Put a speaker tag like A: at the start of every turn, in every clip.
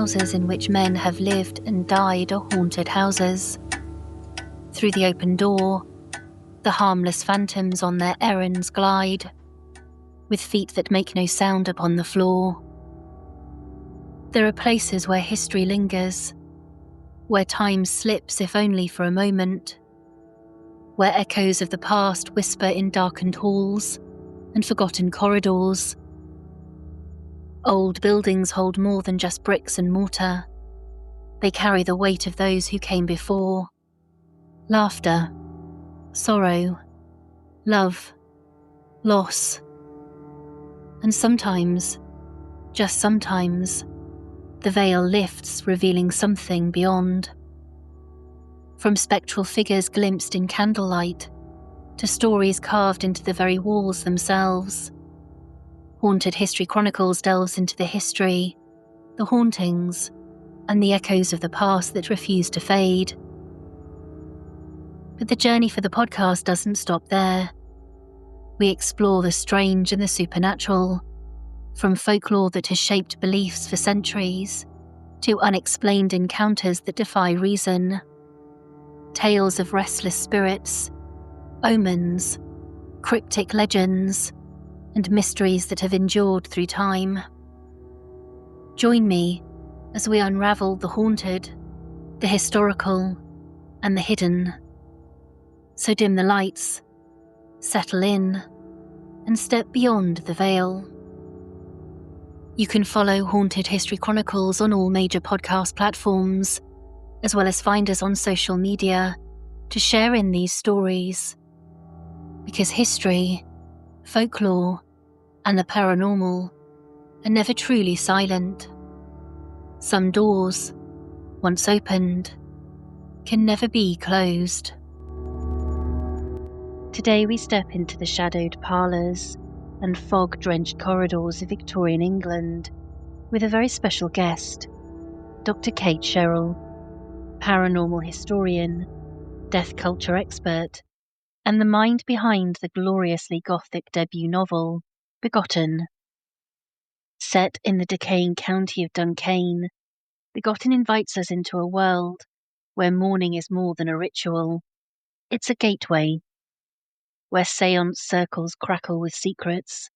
A: houses in which men have lived and died are haunted houses. Through the open door, the harmless phantoms on their errands glide, with feet that make no sound upon the floor. There are places where history lingers, where time slips if only for a moment, where echoes of the past whisper in darkened halls and forgotten corridors. Old buildings hold more than just bricks and mortar. They carry the weight of those who came before. Laughter, sorrow, love, loss. And sometimes, just sometimes, the veil lifts, revealing something beyond. From spectral figures glimpsed in candlelight, to stories carved into the very walls themselves. Haunted History Chronicles delves into the history, the hauntings, and the echoes of the past that refuse to fade. But the journey for the podcast doesn't stop there. We explore the strange and the supernatural, from folklore that has shaped beliefs for centuries, to unexplained encounters that defy reason. Tales of restless spirits, omens, cryptic legends, and mysteries that have endured through time. Join me as we unravel the haunted, the historical, and the hidden. So dim the lights, settle in, and step beyond the veil. You can follow Haunted History Chronicles on all major podcast platforms, as well as find us on social media to share in these stories. Because history, folklore, and the paranormal are never truly silent. Some doors, once opened, can never be closed. Today we step into the shadowed parlours and fog-drenched corridors of Victorian England with a very special guest, Dr Kate Cherrell, paranormal historian, death culture expert, and the mind behind the gloriously Gothic debut novel, Begotten. Set in the decaying county of Duncain, Begotten invites us into a world where mourning is more than a ritual. It's a gateway, where séance circles crackle with secrets,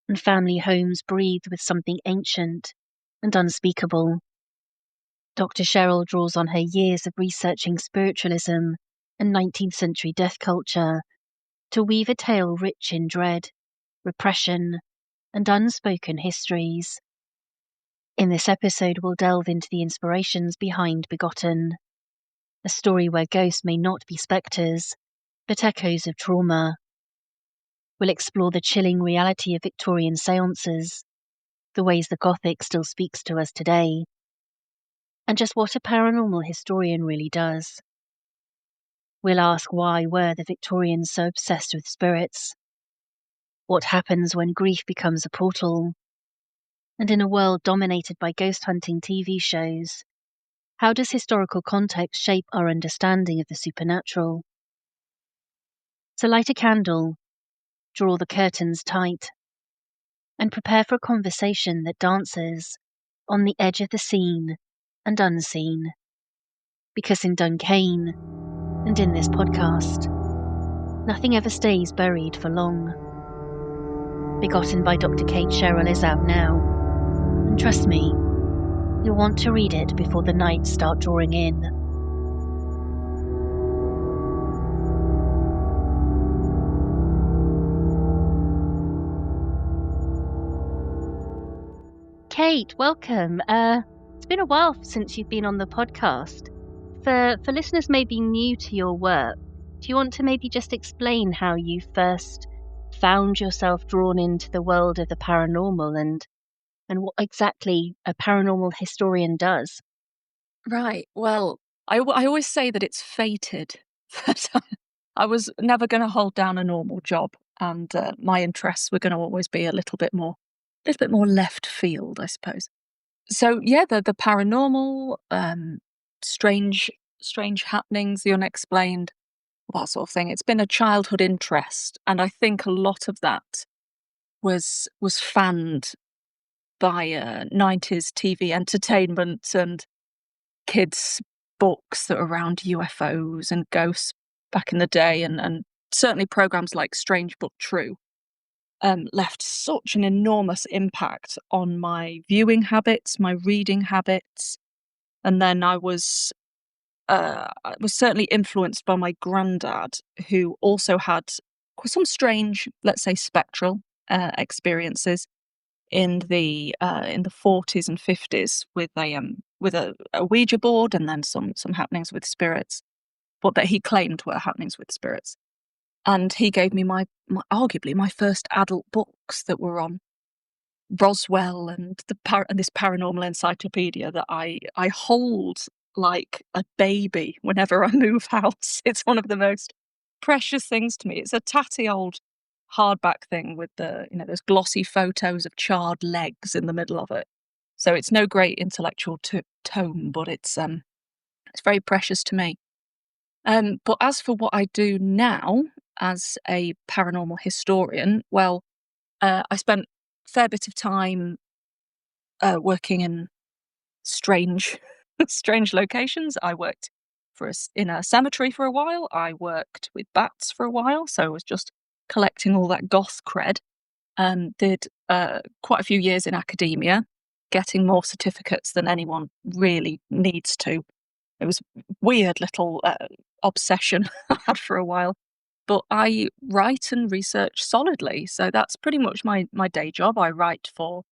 A: and family homes breathe with something ancient and unspeakable. Dr. Cherrell draws on her years of researching spiritualism and 19th century death culture to weave a tale rich in dread, repression, and unspoken histories. In this episode, we'll delve into the inspirations behind Begotten, a story where ghosts may not be spectres, but echoes of trauma. We'll explore the chilling reality of Victorian séances, the ways the Gothic still speaks to us today, and just what a paranormal historian really does. We'll ask why were the Victorians so obsessed with spirits? What happens when grief becomes a portal? And in a world dominated by ghost hunting TV shows, how does historical context shape our understanding of the supernatural? So light a candle, draw the curtains tight, and prepare for a conversation that dances on the edge of the seen and unseen. Because in Duncain, and in this podcast, nothing ever stays buried for long. Begotten by Dr. Kate Cherrell is out now, and trust me, you'll want to read it before the nights start drawing in. Kate, welcome. It's been a while since you've been on the podcast. For listeners maybe new to your work, do you want to maybe just explain how you first found yourself drawn into the world of the paranormal and what exactly a paranormal historian does?
B: Right. Well, I always say that it's fated that I was never going to hold down a normal job, and my interests were going to always be a little bit more left field, I suppose. So yeah, the paranormal, strange happenings, the unexplained, that sort of thing. It's been a childhood interest, and I think a lot of that was fanned by 90s TV entertainment and kids' books that are around UFOs and ghosts back in the day, and certainly programs like Strange But True left such an enormous impact on my viewing habits, my reading habits. And then I was certainly influenced by my granddad, who also had some strange, let's say, spectral experiences in the 40s and 50s with a Ouija board, and then some happenings with spirits, but that he claimed were happenings with spirits. And he gave me my arguably my first adult books that were on Roswell and and this paranormal encyclopedia that I hold like a baby whenever I move house. It's one of the most precious things to me. It's a tatty old hardback thing with those glossy photos of charred legs in the middle of it. So it's no great intellectual tome, but it's very precious to me. But as for what I do now as a paranormal historian, well, I spent a fair bit of time working in strange, strange locations. I worked in a cemetery for a while. I worked with bats for a while, so I was just collecting all that goth cred. Did quite a few years in academia, getting more certificates than anyone really needs to. It was a weird little obsession I had for a while. But I write and research solidly, so that's pretty much my day job. I write for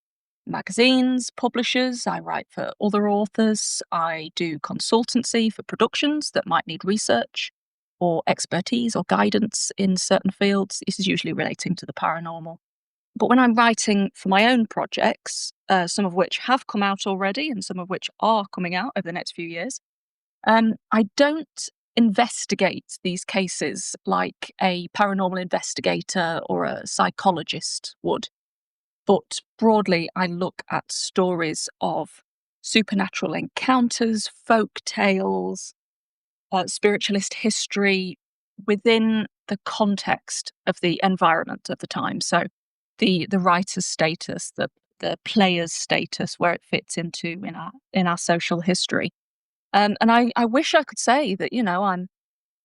B: magazines, publishers, I write for other authors, I do consultancy for productions that might need research or expertise or guidance in certain fields. This is usually relating to the paranormal. But when I'm writing for my own projects, some of which have come out already and some of which are coming out over the next few years, I don't investigate these cases like a paranormal investigator or a psychologist would. But broadly, I look at stories of supernatural encounters, folk tales, spiritualist history within the context of the environment of the time. So the writer's status, the player's status, where it fits into in our social history. And I wish I could say that,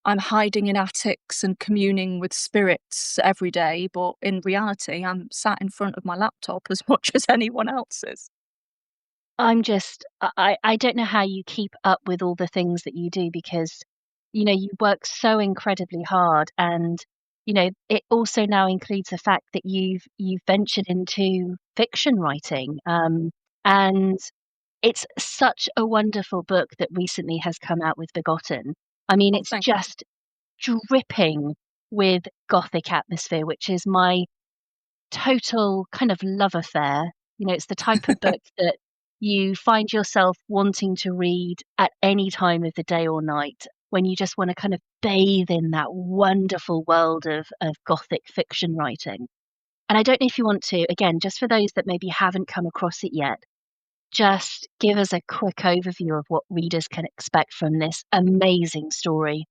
B: I'm hiding in attics and communing with spirits every day, but in reality, I'm sat in front of my laptop as much as anyone else is.
A: I don't know how you keep up with all the things that you do because, you work so incredibly hard and, it also now includes the fact that you've ventured into fiction writing. And it's such a wonderful book that recently has come out with Begotten. I mean,
B: Oh,
A: it's
B: thank you.
A: just dripping with Gothic atmosphere, which is my total kind of love affair. It's the type of book that you find yourself wanting to read at any time of the day or night when you just want to kind of bathe in that wonderful world of Gothic fiction writing. And I don't know if you want to, again, just for those that maybe haven't come across it yet, just give us a quick overview of what readers can expect from this amazing story.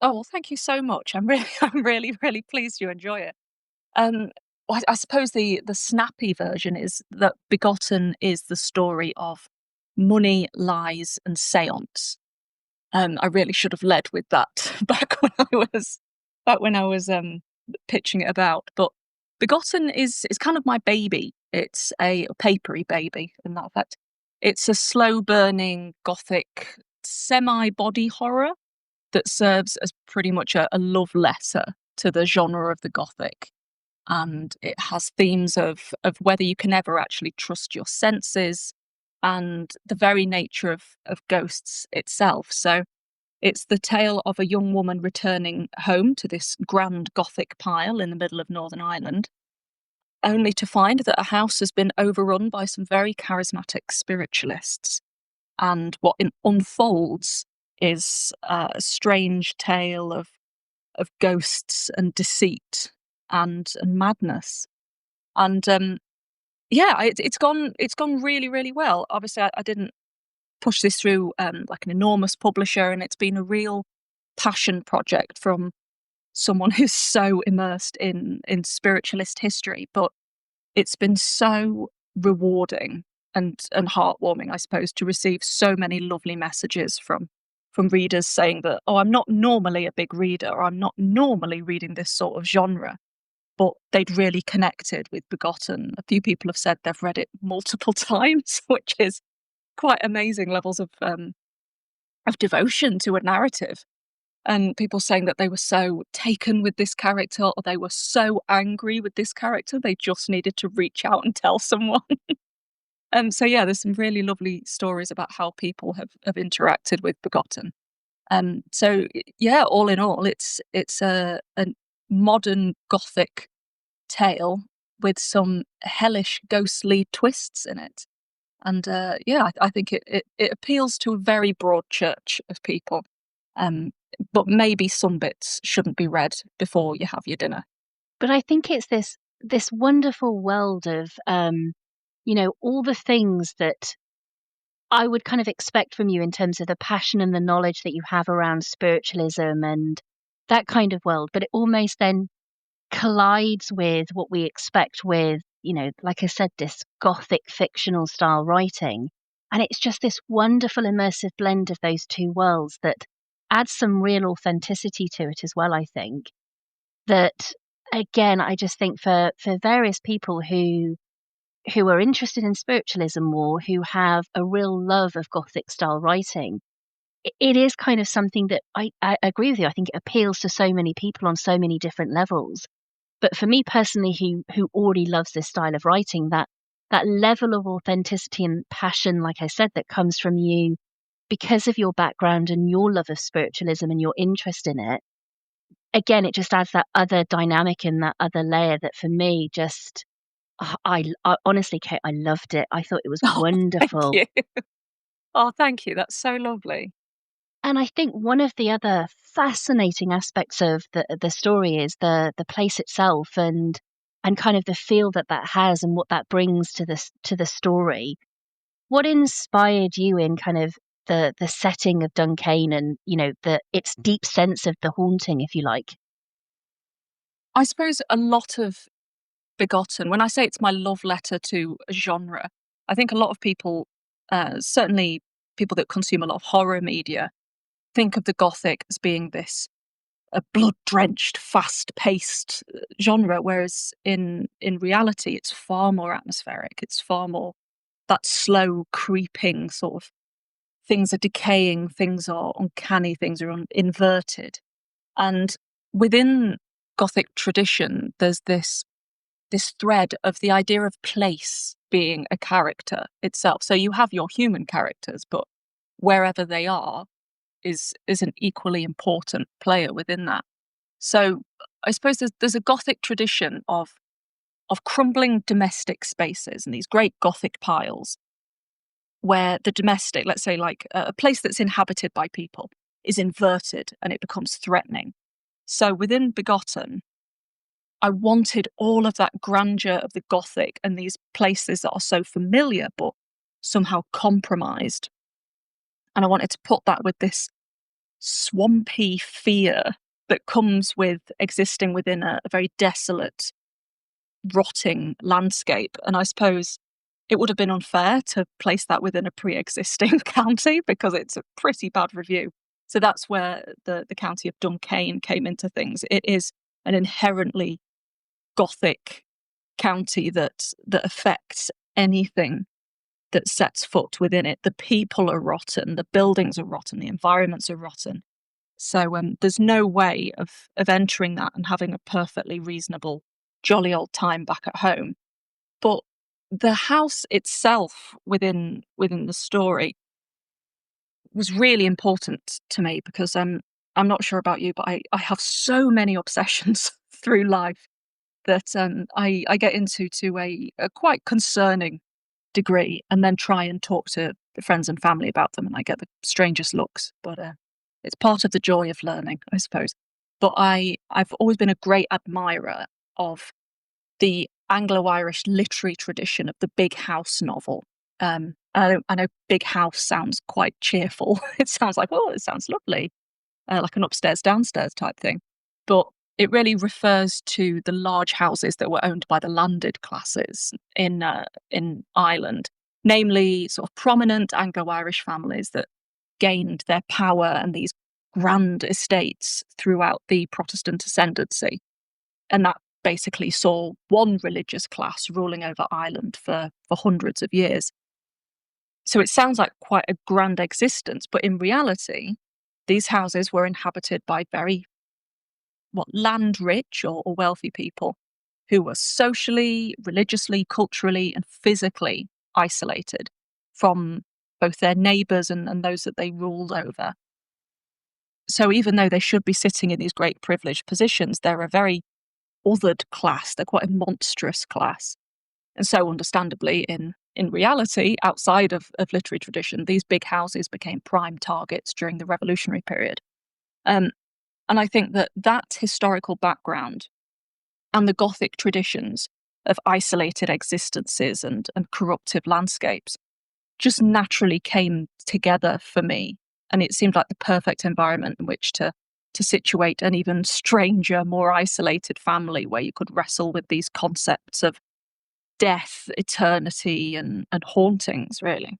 B: Oh, well, thank you so much. I'm really, I'm really, really pleased you enjoy it. Um, well, I suppose the snappy version is that Begotten is the story of money, lies, and seance. I really should have led with that back when I was pitching it about. But Begotten is kind of my baby. It's a papery baby in that effect. It's a slow burning gothic semi body horror that serves as pretty much a love letter to the genre of the gothic. And it has themes of whether you can ever actually trust your senses and the very nature of ghosts itself. So it's the tale of a young woman returning home to this grand Gothic pile in the middle of Northern Ireland, only to find that a house has been overrun by some very charismatic spiritualists. And what unfolds is a strange tale of ghosts and deceit and madness. And yeah, it's gone really really well. Obviously, I didn't push this through like an enormous publisher, and it's been a real passion project from someone who's so immersed in spiritualist history. But it's been so rewarding and heartwarming, I suppose, to receive so many lovely messages from readers saying that, oh, I'm not normally a big reader, or I'm not normally reading this sort of genre, but they'd really connected with Begotten. A few people have said they've read it multiple times, which is quite amazing levels of devotion to a narrative. And people saying that they were so taken with this character, or they were so angry with this character, they just needed to reach out and tell someone. So yeah, there's some really lovely stories about how people have interacted with Begotten. So yeah, all in all, it's a modern Gothic tale with some hellish, ghostly twists in it. And yeah, I think it appeals to a very broad church of people. But maybe some bits shouldn't be read before you have your dinner.
A: But I think it's this wonderful world of, all the things that I would kind of expect from you in terms of the passion and the knowledge that you have around spiritualism and that kind of world, but it almost then collides with what we expect with, like I said, this Gothic fictional style writing. And it's just this wonderful immersive blend of those two worlds that adds some real authenticity to it as well, I think. That again, I just think for various people who are interested in spiritualism or who have a real love of Gothic style writing, it is kind of something that I agree with you. I think it appeals to so many people on so many different levels. But for me personally, who already loves this style of writing, that level of authenticity and passion, like I said, that comes from you because of your background and your love of spiritualism and your interest in it, again, it just adds that other dynamic and that other layer that for me just I honestly, Kate, I loved it. I thought it was
B: Oh, thank
A: wonderful.
B: you. Oh, thank you. That's so lovely.
A: And I think one of the other fascinating aspects of the story is the place itself and kind of the feel that that has and what that brings to the story. What inspired you in kind of the setting of Duncain and, the its deep sense of the haunting, if you like?
B: I suppose a lot of Begotten, when I say it's my love letter to a genre, I think a lot of people, certainly people that consume a lot of horror media, think of the Gothic as being this a blood-drenched, fast-paced genre, whereas in reality, it's far more atmospheric. It's far more that slow, creeping sort of things are decaying, things are uncanny, things are inverted. And within Gothic tradition, there's this thread of the idea of place being a character itself. So you have your human characters, but wherever they are is an equally important player within that. So I suppose there's a Gothic tradition of crumbling domestic spaces and these great Gothic piles where the domestic, let's say like a place that's inhabited by people, is inverted and it becomes threatening. So within Begotten, I wanted all of that grandeur of the Gothic and these places that are so familiar but somehow compromised. And I wanted to put that with this swampy fear that comes with existing within a very desolate, rotting landscape. And I suppose it would have been unfair to place that within a pre-existing county because it's a pretty bad review. So that's where the county of Duncain came into things. It is an inherently Gothic county that affects anything that sets foot within it. The people are rotten, the buildings are rotten, the environments are rotten. So there's no way of entering that and having a perfectly reasonable, jolly old time back at home. But the house itself within the story was really important to me because I'm not sure about you, but I have so many obsessions through life that I get into to a quite concerning degree and then try and talk to friends and family about them and I get the strangest looks. But it's part of the joy of learning, I suppose. But I've always been a great admirer of the Anglo-Irish literary tradition of the big house novel. I know big house sounds quite cheerful. It sounds like, oh, it sounds lovely, like an upstairs downstairs type thing. But it really refers to the large houses that were owned by the landed classes in Ireland, namely sort of prominent Anglo-Irish families that gained their power and these grand estates throughout the Protestant ascendancy. And that basically saw one religious class ruling over Ireland for hundreds of years. So it sounds like quite a grand existence, but in reality, these houses were inhabited by very land rich or wealthy people who were socially, religiously, culturally, and physically isolated from both their neighbours and those that they ruled over. So even though they should be sitting in these great privileged positions, they're a very othered class. They're quite a monstrous class. And so understandably, in reality, outside of literary tradition, these big houses became prime targets during the revolutionary period. And I think that historical background and the Gothic traditions of isolated existences and corruptive landscapes just naturally came together for me. And it seemed like the perfect environment in which to situate an even stranger, more isolated family where you could wrestle with these concepts of death, eternity, and hauntings, really.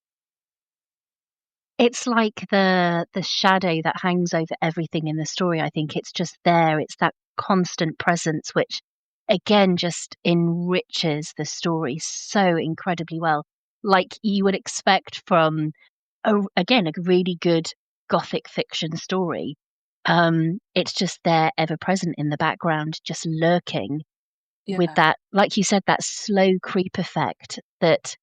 A: It's like the shadow that hangs over everything in the story. I think it's just there. It's that constant presence, which again just enriches the story so incredibly well. Like you would expect from again a really good gothic fiction story. It's just there, ever present in the background, just lurking with
B: Yeah.
A: that, like you said, that slow creep effect that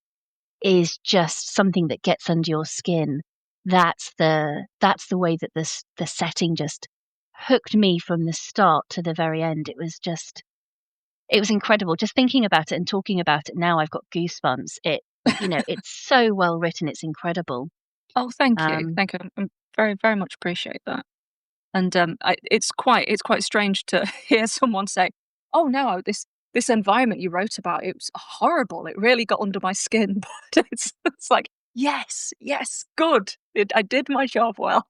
A: is just something that gets under your skin. That's the way that the setting just hooked me from the start to the very end. It was incredible. Just thinking about it and talking about it now, I've got goosebumps. It's so well written. It's incredible.
B: Oh, thank you.
A: Um,
B: Thank you. I'm very, very much appreciate that. And it's quite strange to hear someone say, "Oh no, this environment you wrote about, it was horrible. It really got under my skin." But it's like, yes, yes, good. I did my job well.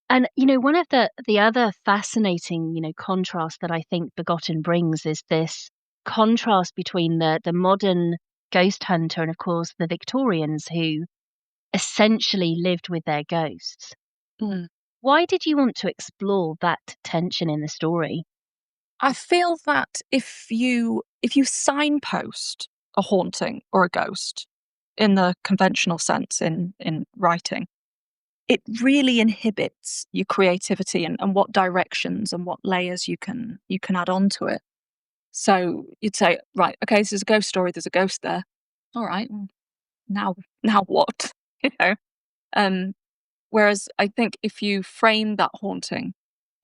A: and one of the other fascinating contrast that I think Begotten brings is this contrast between the modern ghost hunter and of course the Victorians who essentially lived with their ghosts.
B: Mm.
A: Why did you want to explore that tension in the story?
B: I feel that if you signpost a haunting or a ghost in the conventional sense in writing, it really inhibits your creativity and what directions and what layers you can add onto it. So you'd say, right, okay, this is a ghost story. There's a ghost there. All right, now now what? You know. Um, Whereas I think if you frame that haunting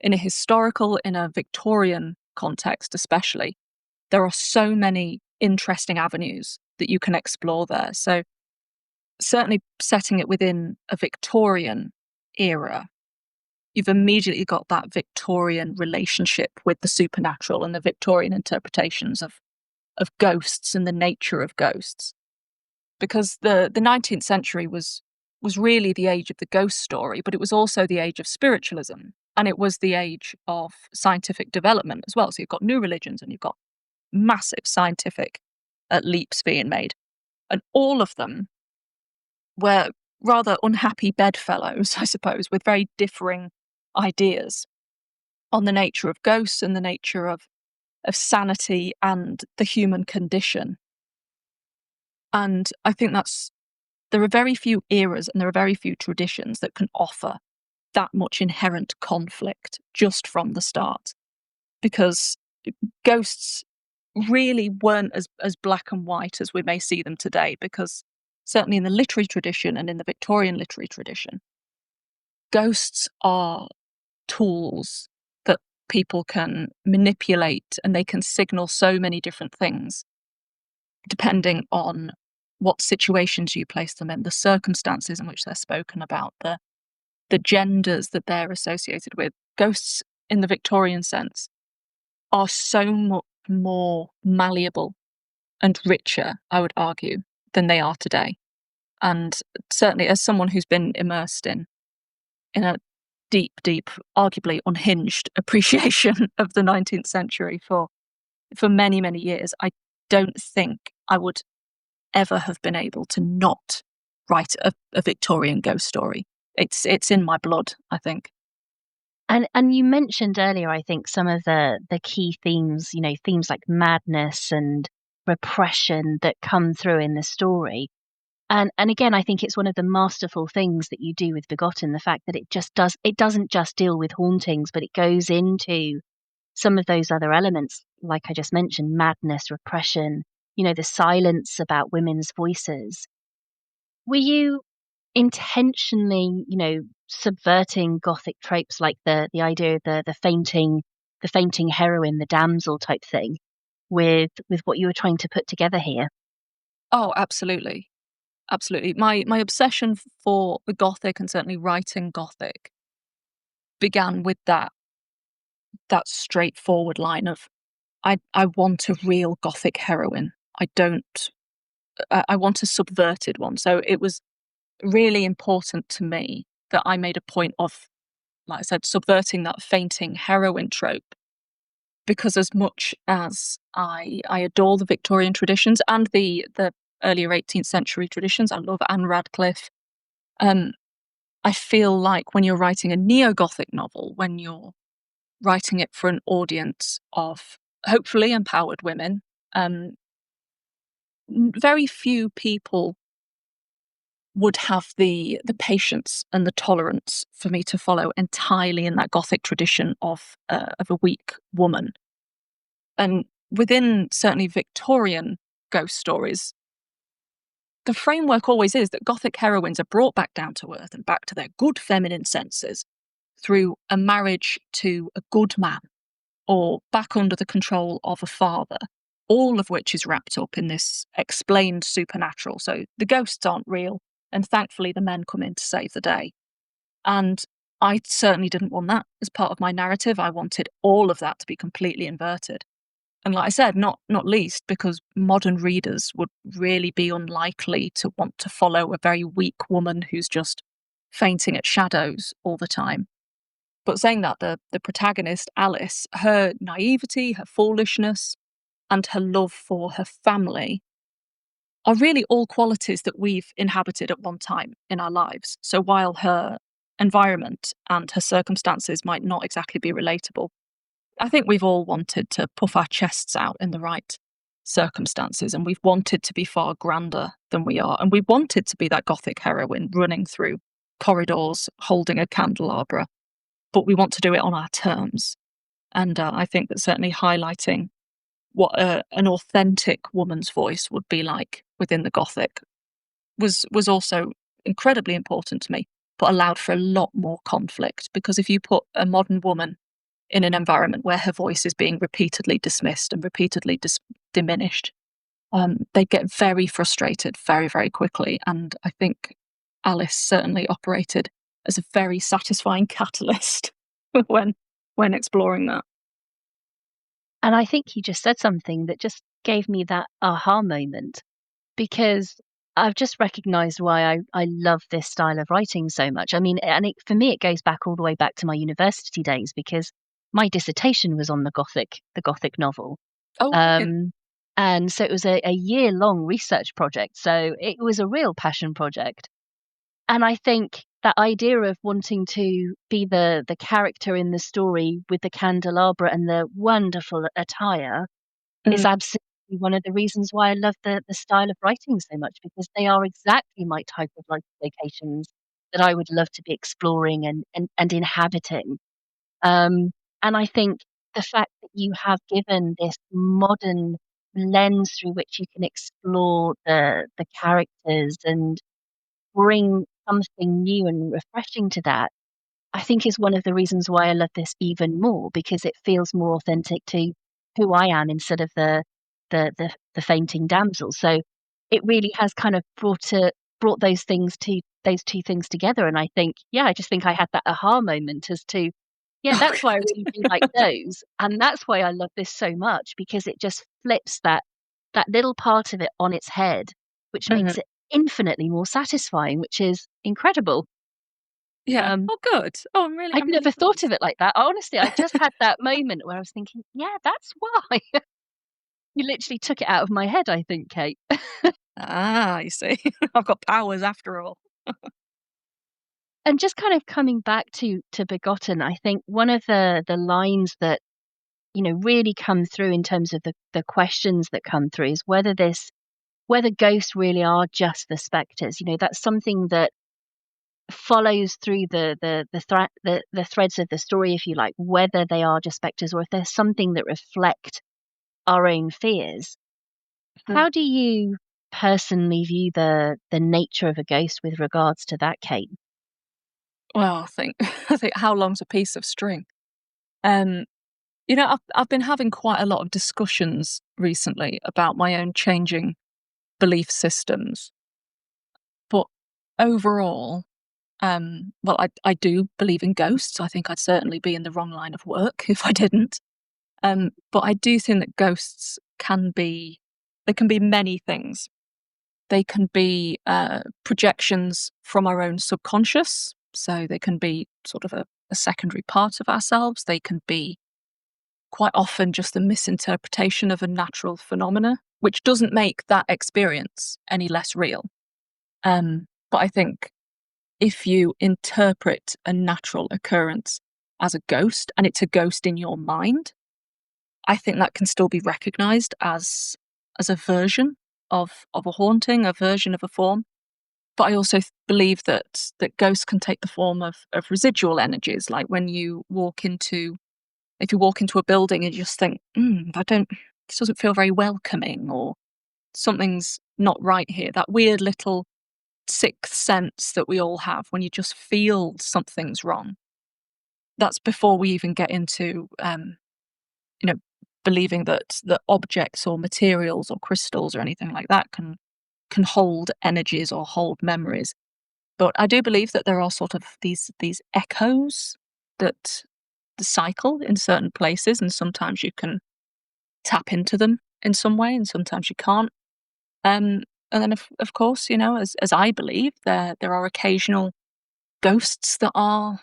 B: in a historical, in a Victorian context, especially, there are so many interesting avenues that you can explore there. So certainly setting it within a Victorian era, you've immediately got that Victorian relationship with the supernatural and the Victorian interpretations of ghosts and the nature of ghosts. Because the 19th century was really the age of the ghost story, but it was also the age of spiritualism. And it was the age of scientific development as well. So you've got new religions and you've got massive scientific leaps being made. And all of them were rather unhappy bedfellows, I suppose, with very differing ideas on the nature of ghosts and the nature of sanity and the human condition. And I think there are very few eras and there are very few traditions that can offer that much inherent conflict just from the start. Because ghosts really weren't as black and white as we may see them today, because certainly in the literary tradition and in the Victorian literary tradition, ghosts are tools that people can manipulate and they can signal so many different things depending on what situations you place them in, the circumstances in which they're spoken about, the genders that they're associated with. Ghosts in the Victorian sense are so much more malleable and richer, I would argue, than they are today. And certainly as someone who's been immersed in a deep, arguably unhinged appreciation of the 19th century for many, many years. I don't think I would ever have been able to not write a Victorian ghost story. It's in my blood, I think.
A: And you mentioned earlier, I think, some of the key themes, themes like madness and repression that come through in the story. And again, I think it's one of the masterful things that you do with Begotten, the fact that it doesn't just deal with hauntings, but it goes into some of those other elements, like I just mentioned, madness, repression, the silence about women's voices. Were you intentionally, subverting Gothic tropes like the idea of the fainting heroine, the damsel type thing, with what you were trying to put together here?
B: Oh, absolutely. Absolutely. My obsession for the Gothic, and certainly writing Gothic, began with that straightforward line of I want a real Gothic heroine. I don't I want a subverted one. So it was really important to me that I made a point of, like I said, subverting that fainting heroine trope, because as much as I adore the Victorian traditions and the earlier 18th century traditions, I love Anne Radcliffe. Um, I feel like when you're writing a neo-Gothic novel, when you're writing it for an audience of hopefully empowered women, um, very few people would have the patience and the tolerance for me to follow entirely in that Gothic tradition of a weak woman. And within certainly Victorian ghost stories, the framework always is that Gothic heroines are brought back down to earth and back to their good feminine senses through a marriage to a good man, or back under the control of a father, all of which is wrapped up in this explained supernatural. So the ghosts aren't real, and thankfully the men come in to save the day. And I certainly didn't want that as part of my narrative. I wanted all of that to be completely inverted. And like I said, not least because modern readers would really be unlikely to want to follow a very weak woman who's just fainting at shadows all the time. But saying that, the protagonist, Alice, her naivety, her foolishness, and her love for her family are really all qualities that we've inhabited at one time in our lives. So while her environment and her circumstances might not exactly be relatable, I think we've all wanted to puff our chests out in the right circumstances, and we've wanted to be far grander than we are. And we wanted to be that Gothic heroine running through corridors holding a candelabra, but we want to do it on our terms. And I think that certainly highlighting what an authentic woman's voice would be like within the Gothic was also incredibly important to me, but allowed for a lot more conflict. Because if you put a modern woman in an environment where her voice is being repeatedly dismissed and repeatedly diminished, they get very frustrated very, very quickly. And I think Alice certainly operated as a very satisfying catalyst when when exploring that.
A: And I think you just said something that just gave me that aha moment, because I've just recognized why I love this style of writing so much. I mean, for me, it goes back all the way back to my university days, because my dissertation was on the Gothic novel.
B: Oh, brilliant.
A: Um, and so it was a year-long research project. So it was a real passion project. And I think that idea of wanting to be the character in the story with the candelabra and the wonderful attire is
B: Mm,
A: absolutely one of the reasons why I love the style of writing so much, because they are exactly my type of life locations that I would love to be exploring and inhabiting. Um, and I think the fact that you have given this modern lens through which you can explore the characters and bring something new and refreshing to that, I think is one of the reasons why I love this even more, because it feels more authentic to who I am instead of the fainting damsel. So it really has kind of brought those two things together. And I think, yeah, I just think I had that aha moment as to, yeah,
B: oh,
A: that's why I
B: brilliant.
A: really do like those. And that's why I love this so much, because it just flips that little part of it on its head, which
B: Mhm.
A: makes it infinitely more satisfying, which is incredible.
B: Yeah. Oh, good. Oh,
A: I'd
B: I'm really
A: never thought of
B: pleased.
A: it like that. Honestly, I just had that moment where I was thinking, yeah, that's why. You literally took it out of my head, I think, Kate.
B: Ah, you see, I've got powers after all.
A: And just kind of coming back to Begotten, I think one of the lines that, really come through in terms of the questions that come through is whether ghosts really are just the spectres. That's something that follows through the threads of the story, if you like, whether they are just spectres or if there's something that reflect our own fears.
B: Mm.
A: How do you personally view the nature of a ghost with regards to that, Kate?
B: Well, I think I think how long's a piece of string? Um, I've been having quite a lot of discussions recently about my own changing belief systems, but overall, well, I do believe in ghosts. I think I'd certainly be in the wrong line of work if I didn't. But I do think that ghosts they can be many things. They can be projections from our own subconscious, so they can be sort of a secondary part of ourselves. They can be quite often just a misinterpretation of a natural phenomena, which doesn't make that experience any less real. But I think if you interpret a natural occurrence as a ghost and it's a ghost in your mind, I think that can still be recognized as a version of a haunting, a version of a form. But I also believe that ghosts can take the form of residual energies, like when you walk into if you walk into a building and you just think, this doesn't feel very welcoming, or something's not right here. That weird little sixth sense that we all have when you just feel something's wrong. That's before we even get into, you know, believing that objects or materials or crystals or anything like that can hold energies or hold memories. But I do believe that there are sort of these echoes that the cycle in certain places, and sometimes you can tap into them in some way, and sometimes you can't. And then, of course, as I believe, there are occasional ghosts that are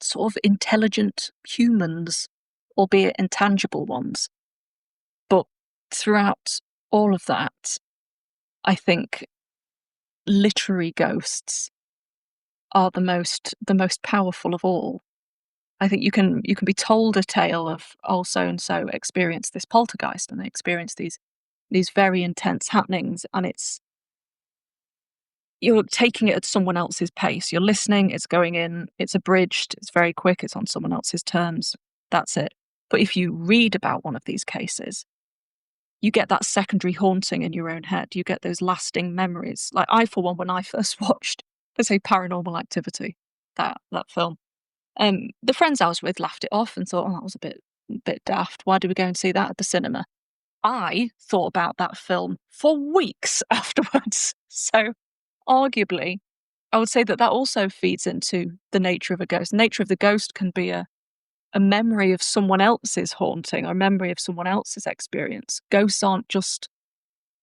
B: sort of intelligent humans, albeit intangible ones. But throughout all of that, I think literary ghosts are the most powerful of all. I think you can be told a tale of, oh, so and so experienced this poltergeist and they experienced these very intense happenings, and you're taking it at someone else's pace. You're listening, it's going in, it's abridged, it's very quick, it's on someone else's terms. That's it. But if you read about one of these cases, you get that secondary haunting in your own head. You get those lasting memories. Like I, for one, when I first watched, let's say, Paranormal Activity, that film, the friends I was with laughed it off and thought, "Oh, that was a bit daft. Why did we go and see that at the cinema?" I thought about that film for weeks afterwards. So, arguably, I would say that also feeds into the nature of a ghost. The nature of the ghost can be a memory of someone else's haunting or a memory of someone else's experience. Ghosts aren't just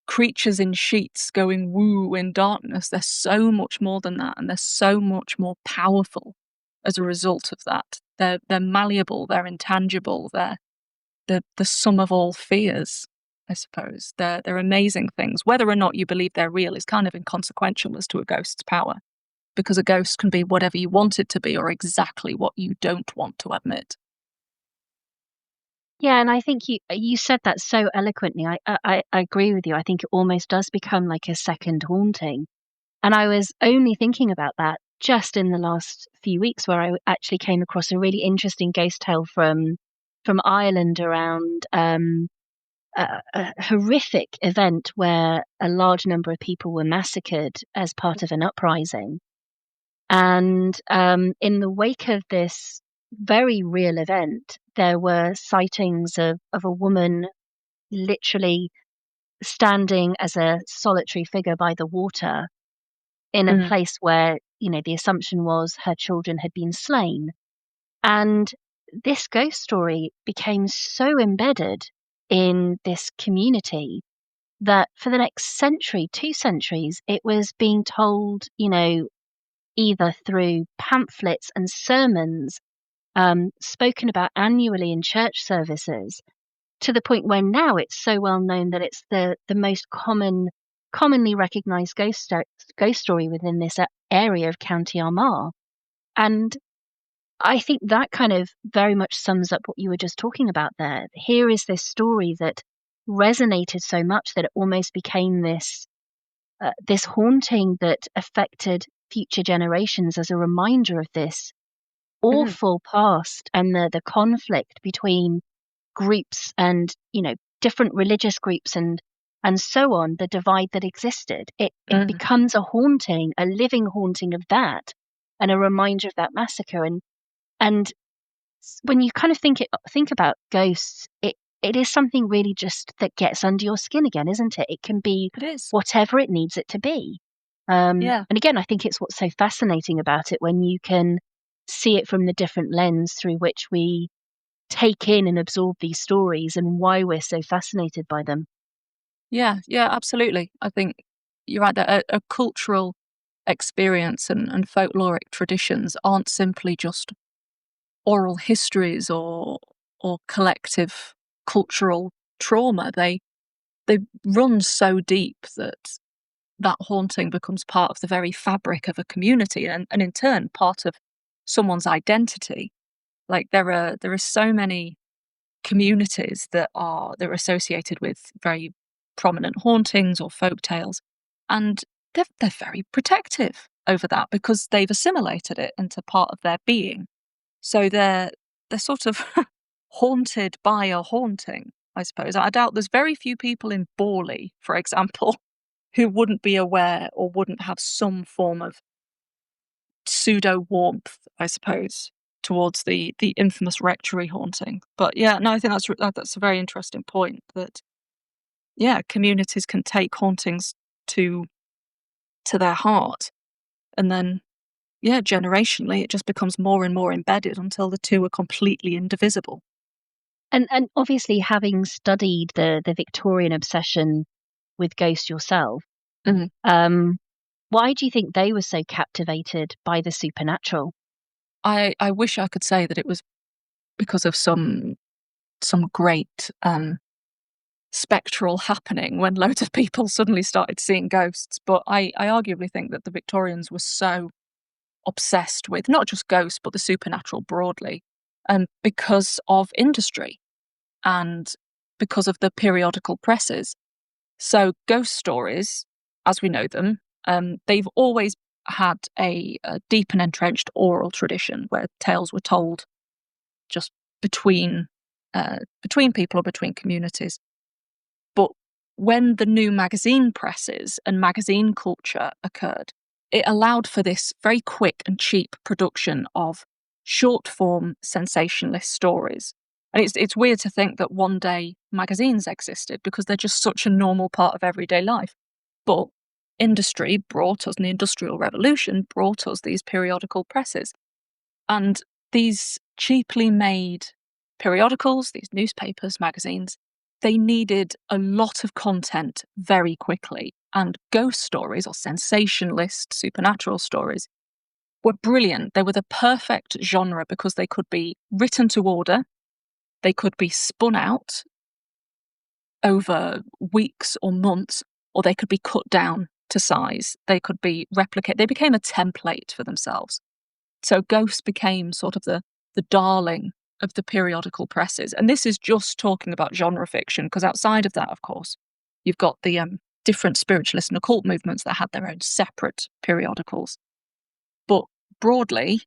B: creatures in sheets going woo in darkness. They're so much more than that, and they're so much more powerful as a result of that. They're malleable, they're intangible, they're the sum of all fears, I suppose. They're amazing things. Whether or not you believe they're real is kind of inconsequential as to a ghost's power, because a ghost can be whatever you want it to be or exactly what you don't want to admit.
A: Yeah, and I think you said that so eloquently. I agree with you. I think it almost does become like a second haunting. And I was only thinking about that just in the last few weeks, where I actually came across a really interesting ghost tale from Ireland around a horrific event where a large number of people were massacred as part of an uprising. And in the wake of this very real event, there were sightings of a woman literally standing as a solitary figure by the water in a
B: Mm,
A: place where, the assumption was her children had been slain. And this ghost story became so embedded in this community that for the next century, 2 centuries, it was being told, either through pamphlets and sermons spoken about annually in church services, to the point where now it's so well known that it's the most commonly recognized ghost story within this area of County Armagh. And I think that kind of very much sums up what you were just talking about there. Here is this story that resonated so much that it almost became this haunting that affected future generations as a reminder of this
B: Mm,
A: awful past and the conflict between groups and, different religious groups and so on, the divide that existed. It
B: mm,
A: becomes a haunting, a living haunting of that, and a reminder of that massacre. And when you kind of think about ghosts, it is something really just that gets under your skin again, isn't it? It can be
B: it is.
A: whatever it needs it to be.
B: Yeah.
A: And again, I think it's what's so fascinating about it when you can see it from the different lens through which we take in and absorb these stories and why we're so fascinated by them.
B: Yeah, yeah, absolutely. I think you're right that a cultural experience and folkloric traditions aren't simply just oral histories or collective cultural trauma. They run so deep that that haunting becomes part of the very fabric of a community and in turn part of someone's identity. Like there are so many communities that are associated with very prominent hauntings or folk tales, and they're very protective over that because they've assimilated it into part of their being. So they're sort of haunted by a haunting, I suppose. I doubt there's very few people in Borley, for example, who wouldn't be aware or wouldn't have some form of pseudo warmth, I suppose, towards the infamous rectory haunting. But yeah, no, I think that's a very interesting point. That yeah, communities can take hauntings to to their heart, and then yeah, generationally, it just becomes more and more embedded until the two are completely indivisible.
A: And obviously, having studied the Victorian obsession with ghosts yourself,
B: Mhm.
A: um, why do you think they were so captivated by the supernatural?
B: I wish I could say that it was because of some great spectral happening when loads of people suddenly started seeing ghosts. But I arguably think that the Victorians were so obsessed with not just ghosts, but the supernatural broadly, because of industry and because of the periodical presses. So, ghost stories, as we know them, they've always had a deep and entrenched oral tradition where tales were told just between between people or between communities. But when the new magazine presses and magazine culture occurred, it allowed for this very quick and cheap production of short form sensationalist stories. And it's weird to think that one day magazines existed because they're just such a normal part of everyday life. But industry brought us, and the Industrial Revolution brought us these periodical presses. And these cheaply made periodicals, these newspapers, magazines, they needed a lot of content very quickly. And ghost stories or sensationalist supernatural stories were brilliant. They were the perfect genre because they could be written to order, they could be spun out over weeks or months, or they could be cut down to size. They could be replicated. They became a template for themselves. So Ghost became sort of the darling of the periodical presses. And this is just talking about genre fiction, because outside of that, of course, you've got the different spiritualist and occult movements that had their own separate periodicals. But broadly,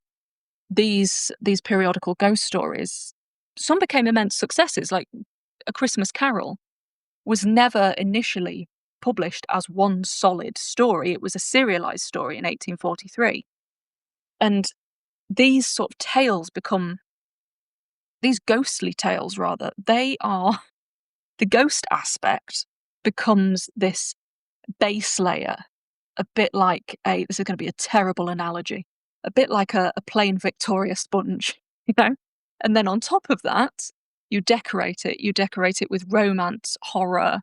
B: these periodical ghost stories, some became immense successes, like A Christmas Carol was never initially published as one solid story. It was a serialized story in 1843. And these sort of tales become these ghostly tales rather, they are the ghost aspect becomes this base layer, a bit like this is going to be a terrible analogy, a bit like a plain Victoria sponge, you know? And then on top of that, you decorate it with romance, horror,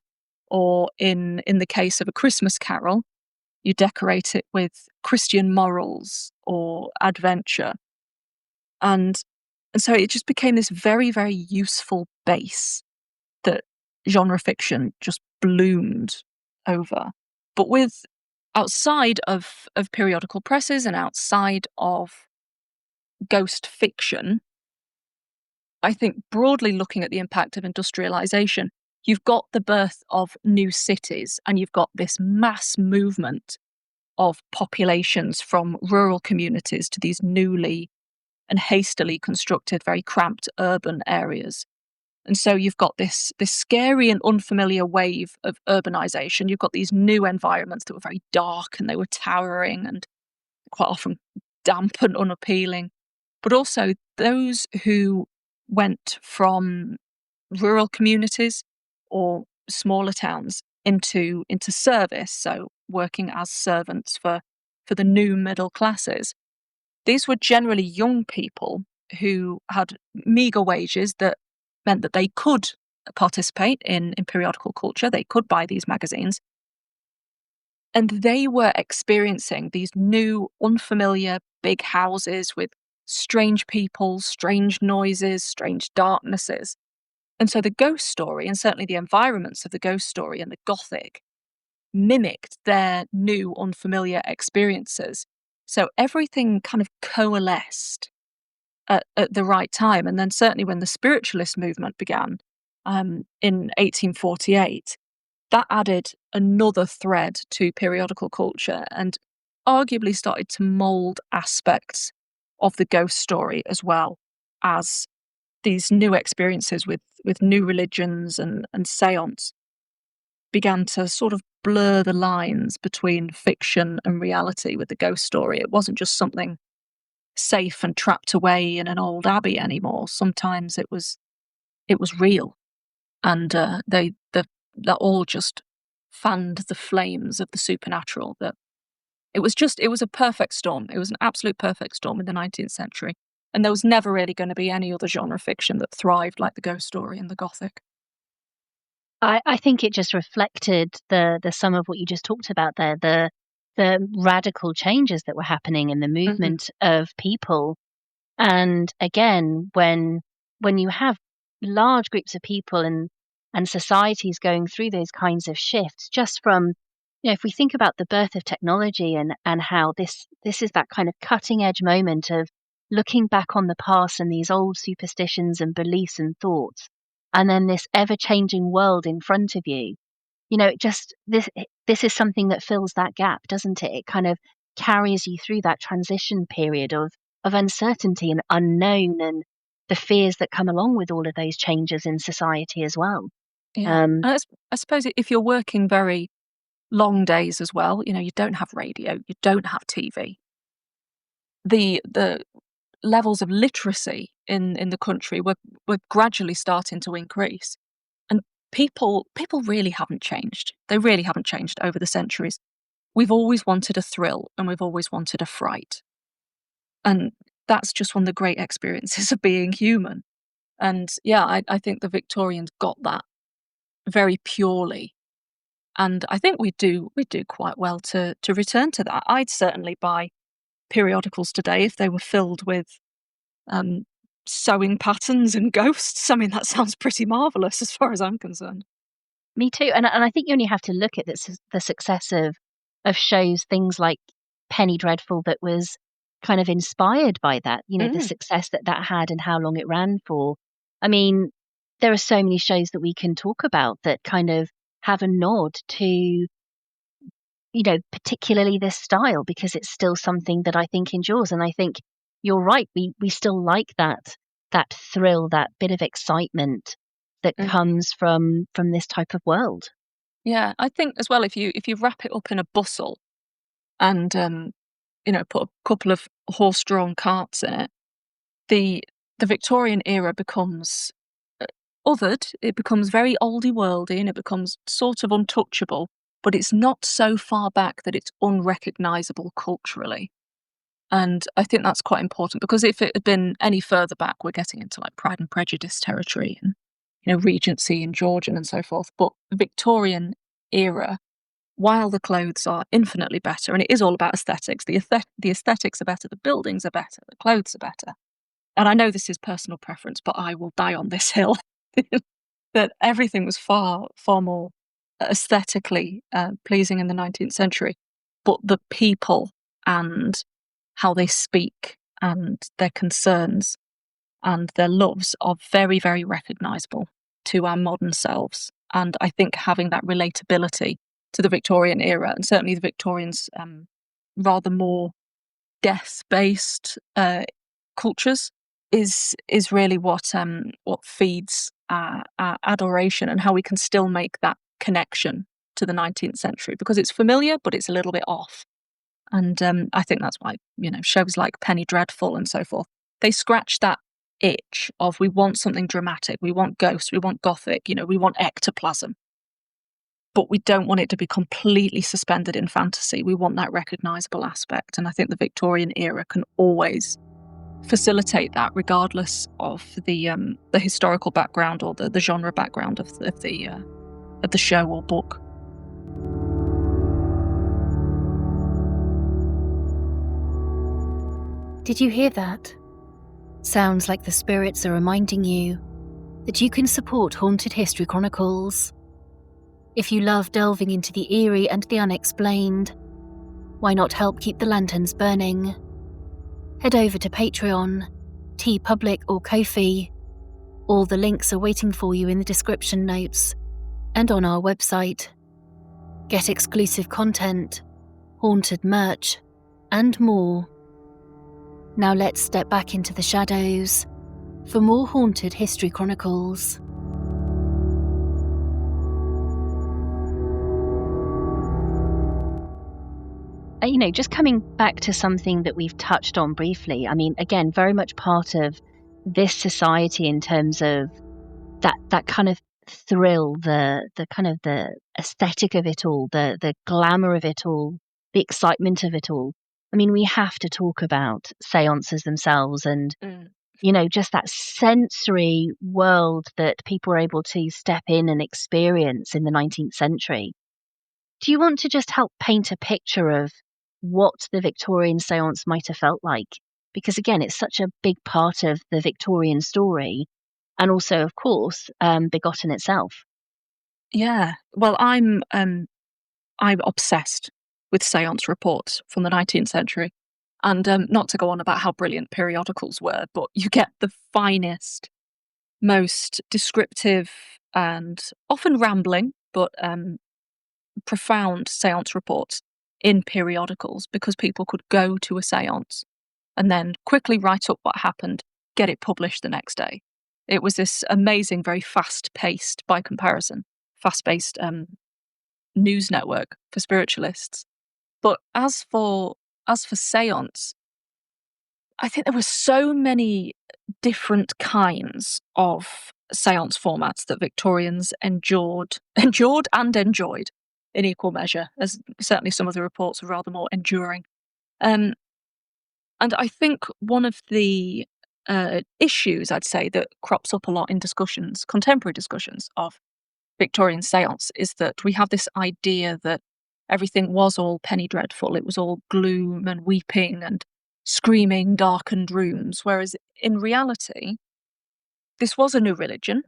B: or in the case of A Christmas Carol, you decorate it with Christian morals or adventure. And so it just became this very, very useful base that genre fiction just bloomed over. But with outside of periodical presses and outside of ghost fiction, I think broadly looking at the impact of industrialization, you've got the birth of new cities and you've got this mass movement of populations from rural communities to these newly and hastily constructed, very cramped urban areas. And so you've got this scary and unfamiliar wave of urbanization. You've got these new environments that were very dark and they were towering and quite often damp and unappealing. But also those who went from rural communities or smaller towns into service, so working as servants for the new middle classes. These were generally young people who had meagre wages that meant that they could participate in periodical culture, they could buy these magazines, and they were experiencing these new, unfamiliar, big houses with strange people, strange noises, strange darknesses. And so the ghost story, and certainly the environments of the ghost story and the Gothic, mimicked their new, unfamiliar experiences. So everything kind of coalesced at the right time. And then certainly when the spiritualist movement began in 1848, that added another thread to periodical culture and arguably started to mold aspects of the ghost story as well as these new experiences with new religions and seance began to sort of blur the lines between fiction and reality with the ghost story. It wasn't just something safe and trapped away in an old abbey anymore. Sometimes it was real, and that all just fanned the flames of the supernatural. That it was a perfect storm. It was an absolute perfect storm in the 19th century, and there was never really going to be any other genre fiction that thrived like the ghost story and the Gothic.
A: I think it just reflected the sum of what you just talked about there, the radical changes that were happening in the
B: Hmm.
A: movement of people. And again, when you have large groups of people and societies going through those kinds of shifts, just from, if we think about the birth of technology and how this is that kind of cutting edge moment of looking back on the past and these old superstitions and beliefs and thoughts, and then this ever changing world in front of you. It just this is something that fills that gap, doesn't it? It kind of carries you through that transition period of uncertainty and unknown and the fears that come along with all of those changes in society as well.
B: Yeah,
A: Um,
B: and I suppose if you're working very long days as well, you don't have radio, you don't have TV. The levels of literacy in the country were gradually starting to increase, and people really haven't changed. They really haven't changed over the centuries. We've always wanted a thrill, and we've always wanted a fright, and that's just one of the great experiences of being human. And yeah, I think the Victorians got that very purely, and I think we do quite well to return to that. I'd certainly buy periodicals today if they were filled with um, sewing patterns and ghosts. I mean, that sounds pretty marvelous as far as I'm concerned.
A: Me too, and I think you only have to look at the success of shows, things like Penny Dreadful, that was kind of inspired by that. The
B: Mm,
A: success that that had and how long it ran for. I mean, there are so many shows that we can talk about that kind of have a nod to, particularly this style, because it's still something that I think endures. And I think you're right. We still like that thrill, that bit of excitement that
B: mm.
A: comes from this type of world.
B: Yeah, I think as well if you wrap it up in a bustle and put a couple of horse-drawn carts in it, the the Victorian era becomes uh, othered. It becomes very oldie worldy and it becomes sort of untouchable, but it's not so far back that it's unrecognizable culturally. And I think that's quite important because if it had been any further back, we're getting into like Pride and Prejudice territory and Regency and Georgian and so forth. But Victorian era while the clothes are infinitely better, and it is all about aesthetics. The aesthetics are better, the buildings are better, the clothes are better. And I know this is personal preference, but I will die on this hill that everything was far, far more aesthetically pleasing in the 19th century. But the people and how they speak and their concerns and their loves are very, very recognizable to our modern selves. And I think having that relatability to the Victorian era, and certainly the Victorians' rather more death-based cultures, is really what feeds our adoration, and how we can still make that connection to the 19th century, because it's familiar, but it's a little bit off. And I think that's why, shows like Penny Dreadful and so forth, they scratch that itch of, we want something dramatic, we want ghosts, we want Gothic, we want ectoplasm. But we don't want it to be completely suspended in fantasy. We want that recognisable aspect. And I think the Victorian era can always facilitate that, regardless of the historical background or the genre background of the show or book.
A: Did you hear that? Sounds like the spirits are reminding you that you can support Haunted History Chronicles. If you love delving into the eerie and the unexplained, why not help keep the lanterns burning? Head over to Patreon, TeePublic or Ko-fi. All the links are waiting for you in the description notes and on our website. Get exclusive content, haunted merch, and more. Now let's step back into the shadows for more Haunted History Chronicles. Just coming back to something that we've touched on briefly. I mean, again, very much part of this society in terms of that kind of thrill, the kind of the aesthetic of it all, the glamour of it all, the excitement of it all. I mean, we have to talk about seances themselves and, just that sensory world that people were able to step in and experience in the 19th century. Do you want to just help paint a picture of what the Victorian seance might have felt like? Because again, it's such a big part of the Victorian story, and also, of course, Begotten itself.
B: Yeah, well, I'm obsessed with seance reports from the 19th century, and not to go on about how brilliant periodicals were, but you get the finest, most descriptive, and often rambling, but profound seance reports in periodicals, because people could go to a seance and then quickly write up what happened, get it published the next day. It was this amazing, very fast-paced, by comparison, fast-paced news network for spiritualists. But as for seance, I think there were so many different kinds of seance formats that Victorians endured and enjoyed in equal measure, as certainly some of the reports were rather more enduring. And I think one of the issues, I'd say, that crops up a lot in discussions, contemporary discussions of Victorian seance, is that we have this idea that everything was all penny dreadful. It was all gloom and weeping and screaming, darkened rooms. Whereas in reality, this was a new religion,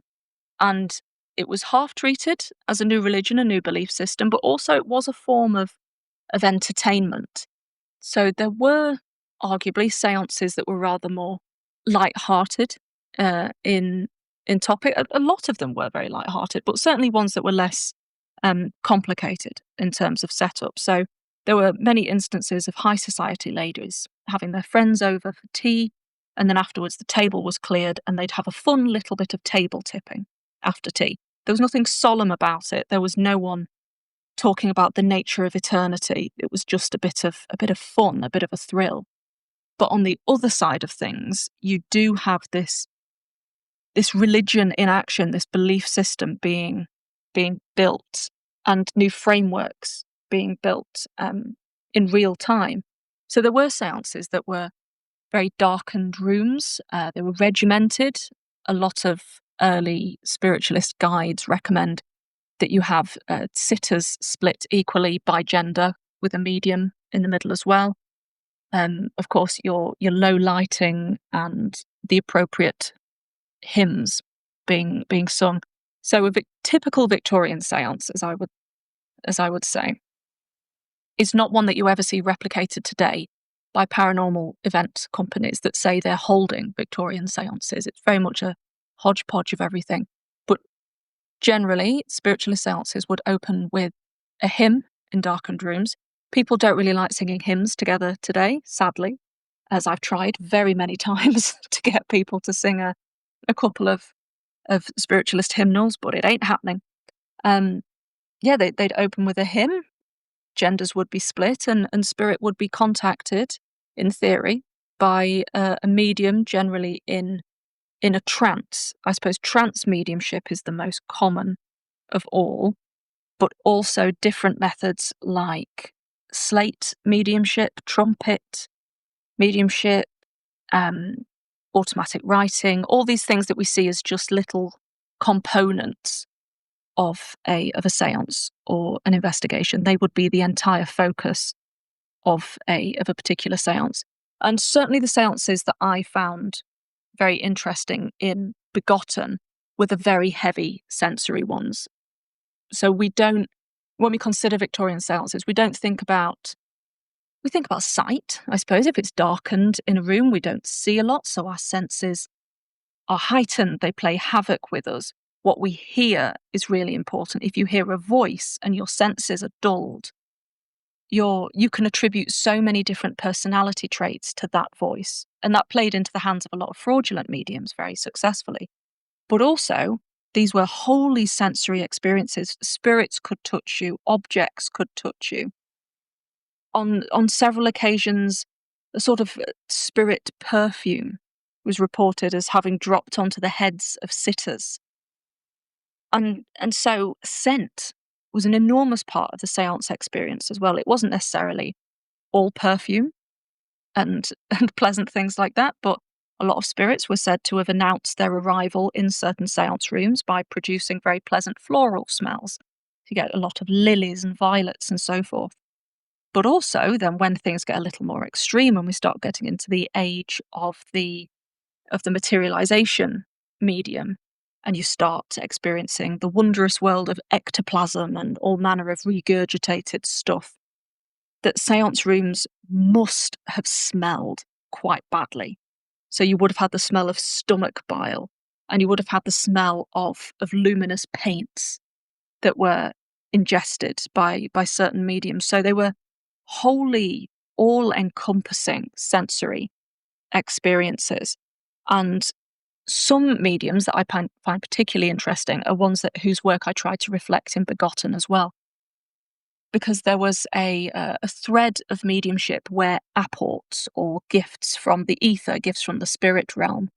B: and it was half treated as a new religion, a new belief system, but also it was a form of entertainment. So there were arguably seances that were rather more light-hearted in topic. A lot of them were very light-hearted, but certainly ones that were less complicated in terms of setup. So there were many instances of high society ladies having their friends over for tea, and then afterwards the table was cleared and they'd have a fun little bit of table tipping after tea. There was nothing solemn about it. There was no one talking about the nature of eternity. It was just a bit of fun, a bit of a thrill. But on the other side of things, you do have this religion in action, this belief system being built, and new frameworks being built in real time. So there were seances that were very darkened rooms. They were regimented. A lot of early spiritualist guides recommend that you have sitters split equally by gender, with a medium in the middle as well. Of course, your low lighting and the appropriate hymns being sung. So a typical Victorian séance, as I would say, is not one that you ever see replicated today by paranormal event companies that say they're holding Victorian séances. It's very much a hodgepodge of everything. But generally, spiritualist séances would open with a hymn in darkened rooms. People don't really like singing hymns together today, sadly, as I've tried very many times to get people to sing a couple of spiritualist hymnals, but it ain't happening. They'd open with a hymn, genders would be split, and spirit would be contacted, in theory, by a medium, generally in a trance. I suppose trance mediumship is the most common of all, but also different methods like slate mediumship, trumpet mediumship, automatic writing, all these things that we see as just little components of a séance or an investigation. They would be the entire focus of a particular séance. And certainly the séances that I found very interesting in Begotten were the very heavy sensory ones. So when we consider Victorian séances, we think about sight, I suppose. If it's darkened in a room, we don't see a lot, so our senses are heightened. They play havoc with us. What we hear is really important. If you hear a voice and your senses are dulled, you can attribute so many different personality traits to that voice. And that played into the hands of a lot of fraudulent mediums very successfully. But also, these were wholly sensory experiences. Spirits could touch you, objects could touch you. On several occasions, a sort of spirit perfume was reported as having dropped onto the heads of sitters. And so scent was an enormous part of the séance experience as well. It wasn't necessarily all perfume and pleasant things like that, but a lot of spirits were said to have announced their arrival in certain séance rooms by producing very pleasant floral smells. You get a lot of lilies and violets and so forth. But also, then when things get a little more extreme and we start getting into the age of the materialization medium, and you start experiencing the wondrous world of ectoplasm and all manner of regurgitated stuff, that séance rooms must have smelled quite badly. So you would have had the smell of stomach bile, and you would have had the smell of luminous paints that were ingested by certain mediums. So they were wholly all-encompassing sensory experiences. And some mediums that I find particularly interesting are ones whose work I tried to reflect in Begotten as well. Because there was a thread of mediumship where apports or gifts from the ether, gifts from the spirit realm,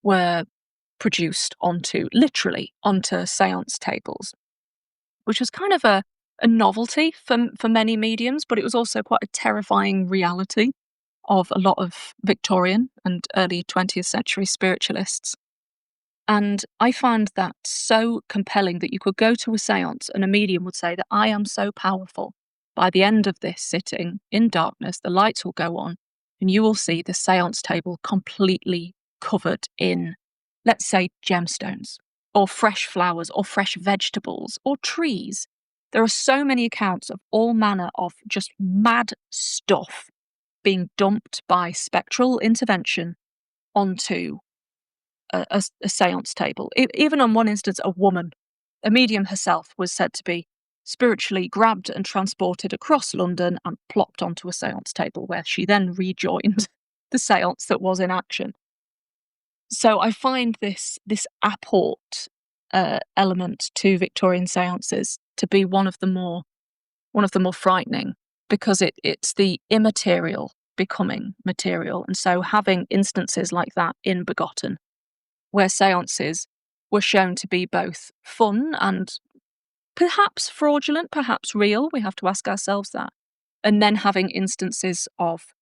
B: were produced literally onto séance tables, which was kind of a novelty for many mediums, but it was also quite a terrifying reality of a lot of Victorian and early 20th century spiritualists. And I found that so compelling that you could go to a séance and a medium would say that I am so powerful. By the end of this sitting in darkness, the lights will go on and you will see the séance table completely covered in, let's say, gemstones or fresh flowers or fresh vegetables or trees. There are so many accounts of all manner of just mad stuff being dumped by spectral intervention onto a séance table. Even on one instance, a medium herself, was said to be spiritually grabbed and transported across London and plopped onto a séance table, where she then rejoined the séance that was in action. So I find this apport element to Victorian séances to be one of the more frightening, because it's the immaterial becoming material. And so having instances like that in Begotten, where séances were shown to be both fun and perhaps fraudulent, perhaps real, we have to ask ourselves that, and then having instances of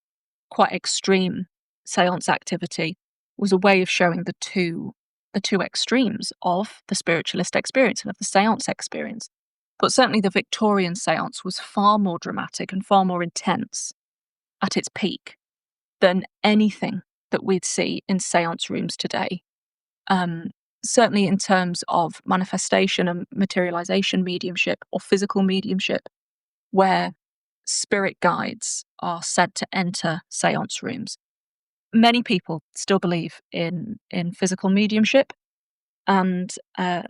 B: quite extreme séance activity was a way of showing the two the two extremes of the spiritualist experience and of the seance experience. But certainly the Victorian seance was far more dramatic and far more intense at its peak than anything that we'd see in seance rooms today. Certainly in terms of manifestation and materialization mediumship or physical mediumship, where spirit guides are said to enter seance rooms. Many people still believe in physical mediumship, and I've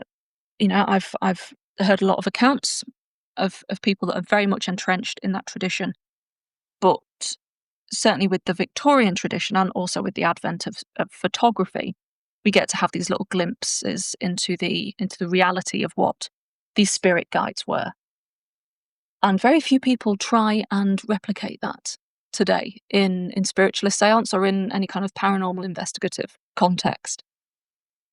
B: heard a lot of accounts of people that are very much entrenched in that tradition. But certainly with the Victorian tradition and also with the advent of photography, we get to have these little glimpses into the reality of what these spirit guides were. And very few people try and replicate that today in spiritualist seance or in any kind of paranormal investigative context.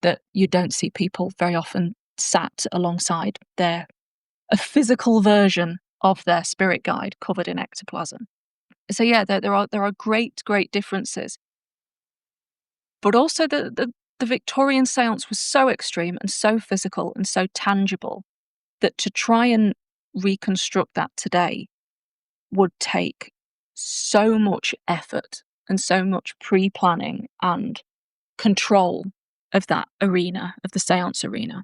B: That you don't see people very often sat alongside a physical version of their spirit guide covered in ectoplasm. So yeah, there are great differences. But also the Victorian seance was so extreme and so physical and so tangible that to try and reconstruct that today would take so much effort and so much pre-planning and control of that arena, of the seance arena,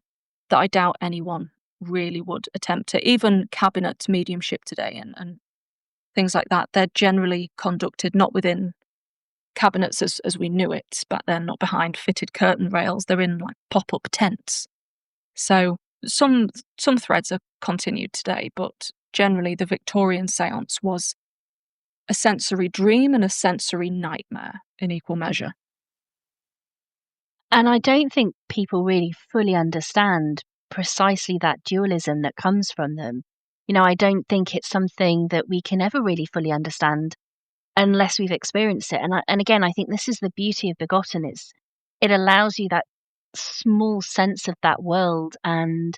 B: that I doubt anyone really would attempt to. Even cabinet mediumship today and things like that, they're generally conducted not within cabinets as we knew it back then, not behind fitted curtain rails. They're in like pop-up tents. So some threads are continued today, but generally the Victorian seance was a sensory dream and a sensory nightmare in equal measure.
A: And I don't think people really fully understand precisely that dualism that comes from them. I don't think it's something that we can ever really fully understand unless we've experienced it. And again, I think this is the beauty of Begotten. It allows you that small sense of that world, and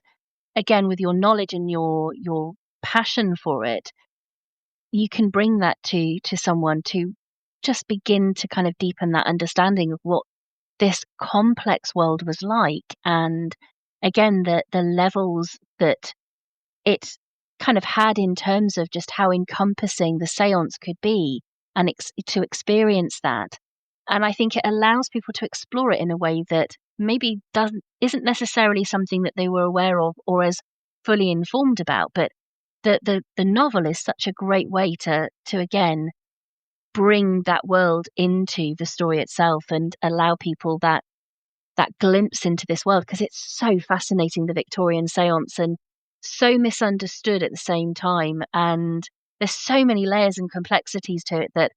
A: again, with your knowledge and your passion for it, you can bring that to someone to just begin to kind of deepen that understanding of what this complex world was like, and again the levels that it kind of had in terms of just how encompassing the seance could be, and to experience that. And I think it allows people to explore it in a way that maybe isn't necessarily something that they were aware of or as fully informed about. But the novel is such a great way to again bring that world into the story itself and allow people that glimpse into this world, because it's so fascinating, the Victorian seance, and so misunderstood at the same time. And there's so many layers and complexities to it that,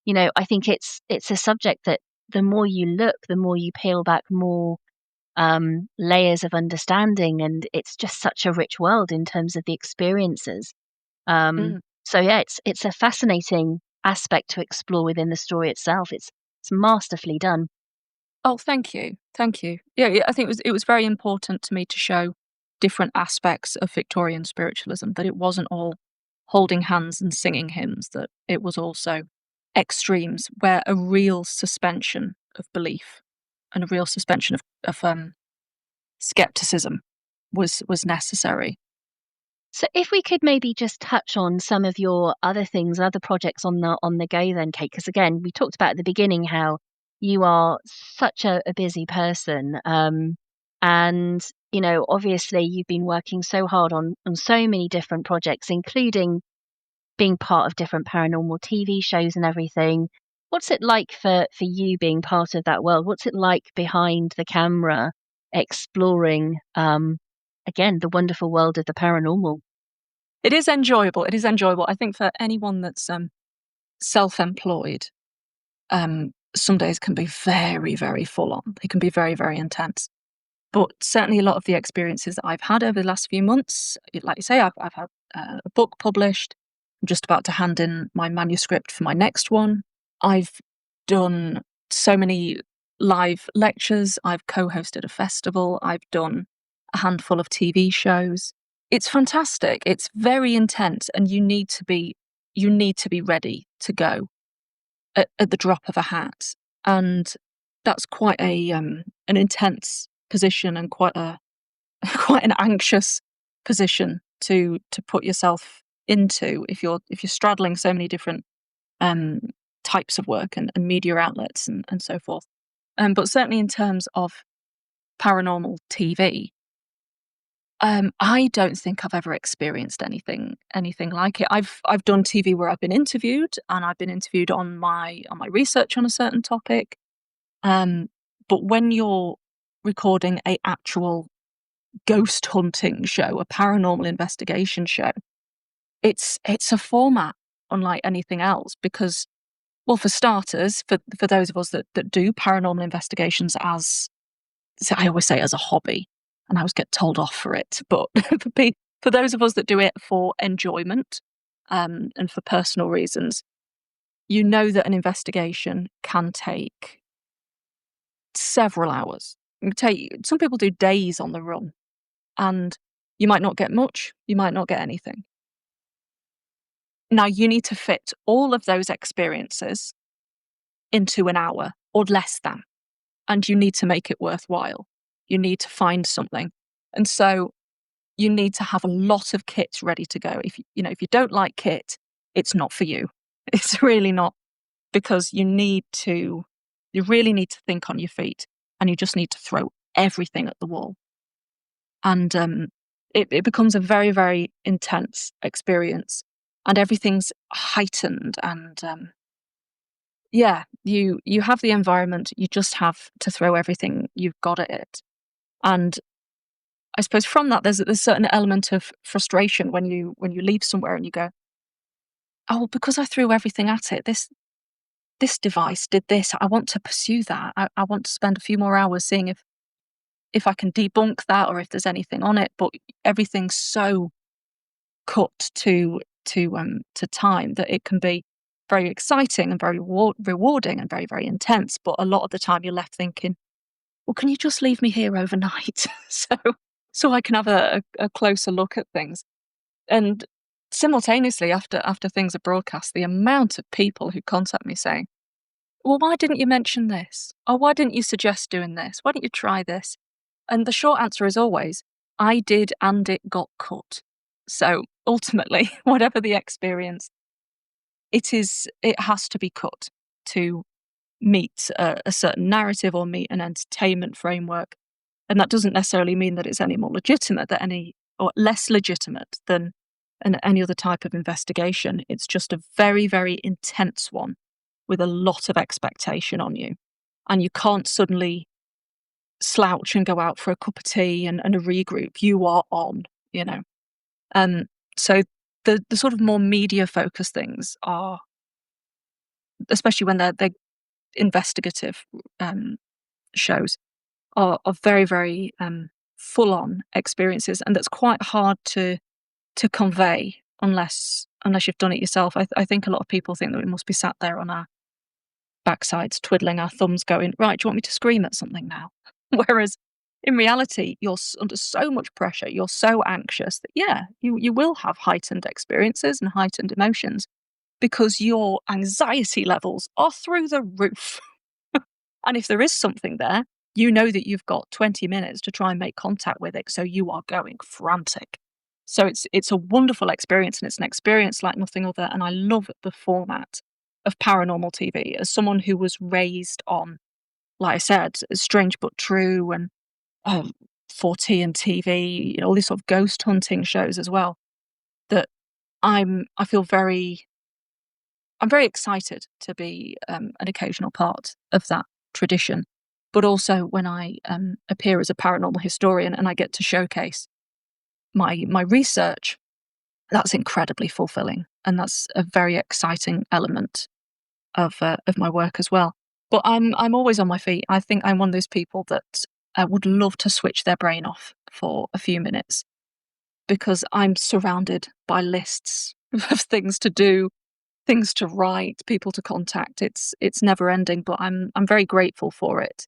A: I think it's a subject that the more you look, the more you peel back more layers of understanding. And it's just such a rich world in terms of the experiences. Um,
B: Mm.
A: so yeah, it's a fascinating aspect to explore within the story itself. It's masterfully done.
B: Oh, thank you. Thank you. Yeah, I think it was very important to me to show different aspects of Victorian spiritualism, that it wasn't all holding hands and singing hymns, that it was also extremes where a real suspension of belief and a real suspension of skepticism was necessary.
A: So if we could maybe just touch on some of your other things, other projects on the go then, Kate, because again, we talked about at the beginning how you are such a busy person. And, obviously you've been working so hard on so many different projects, including being part of different paranormal TV shows and everything. What's it like for you being part of that world? What's it like behind the camera exploring, again, the wonderful world of the paranormal?
B: It is enjoyable. It is enjoyable. I think for anyone that's self-employed, some days can be very, very full on. They can be very, very intense. But certainly a lot of the experiences that I've had over the last few months, like you say, I've had a book published. I'm just about to hand in my manuscript for my next one. I've done so many live lectures. I've co-hosted a festival. I've done a handful of TV shows. It's fantastic. It's very intense, and you need to be ready to go at the drop of a hat. And that's quite an intense position and quite an anxious position to put yourself into if you're straddling so many different types of work and media outlets and so forth. But certainly in terms of paranormal TV, I don't think I've ever experienced anything like it. I've done TV where I've been interviewed, and I've been interviewed on my research on a certain topic. But when you're recording a actual ghost hunting show, a paranormal investigation show, it's a format unlike anything else because, well, for starters, for those of us that do paranormal investigations as, so I always say as a hobby, and I always get told off for it, but for those of us that do it for enjoyment and for personal reasons, you know that an investigation can take several hours. Some people do days on the run, and you might not get much, you might not get anything. Now, you need to fit all of those experiences into an hour or less than, and you need to make it worthwhile. You need to find something. And so you need to have a lot of kit ready to go. If you don't like kit, it's not for you. It's really not, because you really need to think on your feet, and you just need to throw everything at the wall. And it becomes a very, very intense experience, and everything's heightened. And yeah, you have the environment, you just have to throw everything you've got at it. And I suppose from that, there's a certain element of frustration when you leave somewhere and you go, oh, well, because I threw everything at it, this device did this. I want to pursue that. I want to spend a few more hours seeing if I can debunk that or if there's anything on it. But everything's so cut to time that it can be very exciting and very rewarding and very, very intense. But a lot of the time you're left thinking, well, can you just leave me here overnight so I can have a closer look at things? And simultaneously, after things are broadcast, the amount of people who contact me saying, well, why didn't you mention this? Or why didn't you suggest doing this? Why didn't you try this? And the short answer is always, I did, and it got cut. So ultimately, whatever the experience, it has to be cut to meet a certain narrative or meet an entertainment framework. And that doesn't necessarily mean that it's any more legitimate or less legitimate than any other type of investigation. It's just a very, very intense one with a lot of expectation on you. And you can't suddenly slouch and go out for a cup of tea and a regroup. You are on, you know. So the sort of more media focused things are, especially when they're investigative shows, are very, very full on experiences, and that's quite hard to convey unless you've done it yourself. I think a lot of people think that we must be sat there on our backsides twiddling our thumbs going, right, do you want me to scream at something now? Whereas in reality, you're under so much pressure, you're so anxious that, yeah, you will have heightened experiences and heightened emotions because your anxiety levels are through the roof. And if there is something there, you know that you've got 20 minutes to try and make contact with it, so you are going frantic. So it's a wonderful experience, and it's an experience like nothing other, and I love the format of paranormal TV. As someone who was raised on, like I said, Strange But True and 4T and TV, all these sort of ghost hunting shows as well, that I'm very excited to be an occasional part of that tradition. But also when I appear as a paranormal historian and I get to showcase my research, that's incredibly fulfilling, and that's a very exciting element of my work as well. But I'm always on my feet. I think I'm one of those people that would love to switch their brain off for a few minutes, because I'm surrounded by lists of things to do, things to write, people to contact. It's never ending, but I'm very grateful for it.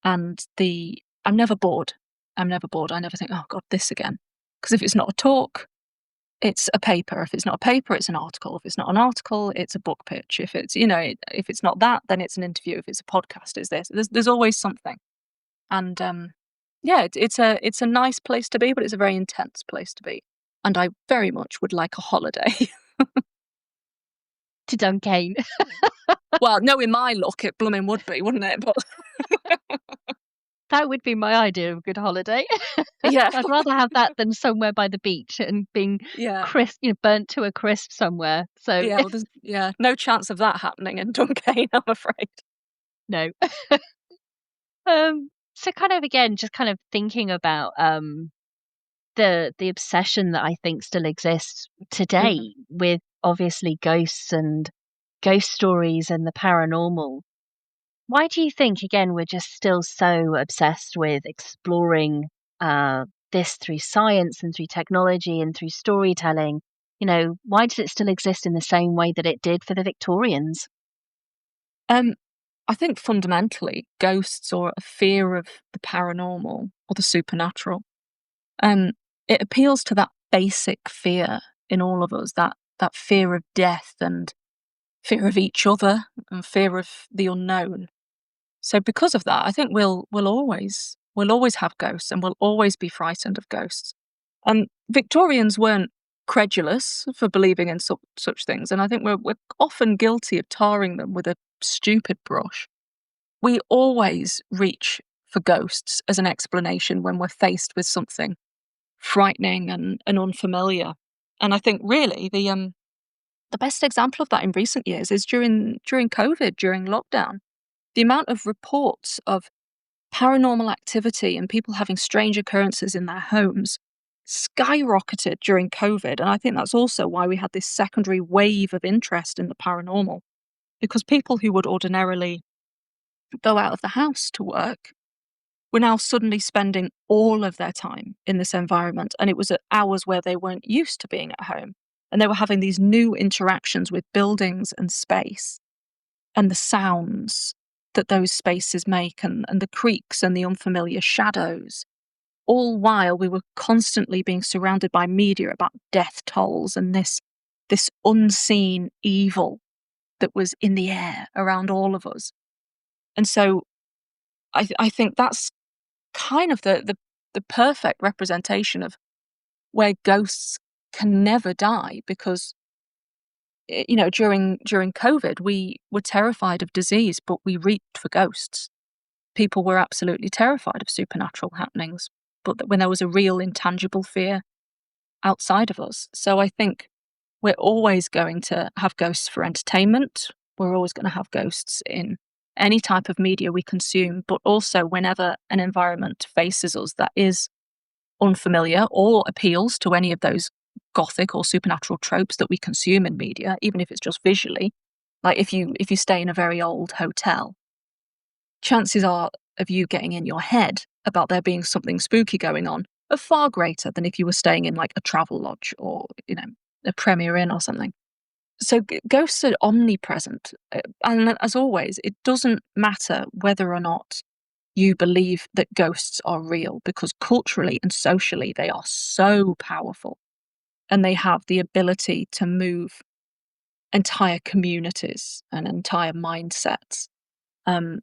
B: And I'm never bored. I'm never bored. I never think, oh God, this again. Because if it's not a talk, it's a paper. If it's not a paper, it's an article. If it's not an article, it's a book pitch. If it's, if it's not that, then it's an interview. If it's a podcast, it's this. There's always something. And yeah, it's a nice place to be, but it's a very intense place to be. And I very much would like a holiday.
A: To Duncain.
B: Well, knowing my luck, it blooming would be, wouldn't it? But
A: That would be my idea of a good holiday.
B: yeah,
A: I'd rather have that than somewhere by the beach and being
B: yeah,
A: burnt to a crisp somewhere. So
B: yeah. Well, there's no chance of that happening in Duncain, I'm afraid.
A: no. So kind of again, just kind of thinking about the obsession that I think still exists
B: Mm.
A: today with obviously ghosts and ghost stories and the paranormal. Why do you think again we're just still so obsessed with exploring this through science and through technology and through storytelling? You know, why does it still exist in the same way that it did for the Victorians?
B: Um, I think fundamentally, ghosts or a fear of the paranormal or the supernatural, um, it appeals to that basic fear in all of us, that fear of death and fear of each other and fear of the unknown. So because of that, I think we'll always have ghosts and we'll always be frightened of ghosts. And Victorians weren't credulous for believing in such things, and I think we're often guilty of tarring them with a stupid brush. We always reach for ghosts as an explanation when we're faced with something frightening and unfamiliar. And I think really the best example of that in recent years is during COVID, during lockdown. The amount of reports of paranormal activity and people having strange occurrences in their homes skyrocketed during COVID. And I think that's also why we had this secondary wave of interest in the paranormal, because people who would ordinarily go out of the house to work were now suddenly spending all of their time in this environment. And it was at hours where they weren't used to being at home. And they were having these new interactions with buildings and space and the sounds that those spaces make and the creaks and the unfamiliar shadows, all while we were constantly being surrounded by media about death tolls and this unseen evil that was in the air around all of us. And so I think that's kind of the perfect representation of where ghosts can never die because during COVID we were terrified of disease, but we reached for ghosts. People were absolutely terrified of supernatural happenings, but when there was a real intangible fear outside of us. So I think we're always going to have ghosts for entertainment. We're always going to have ghosts in any type of media we consume, but also whenever an environment faces us that is unfamiliar or appeals to any of those Gothic or supernatural tropes that we consume in media, even if it's just visually. Like if you stay in a very old hotel, chances are of you getting in your head about there being something spooky going on are far greater than if you were staying in like a travel lodge or, a Premier Inn or something. So ghosts are omnipresent. And as always, it doesn't matter whether or not you believe that ghosts are real because culturally and socially they are so powerful and they have the ability to move entire communities and entire mindsets. Um,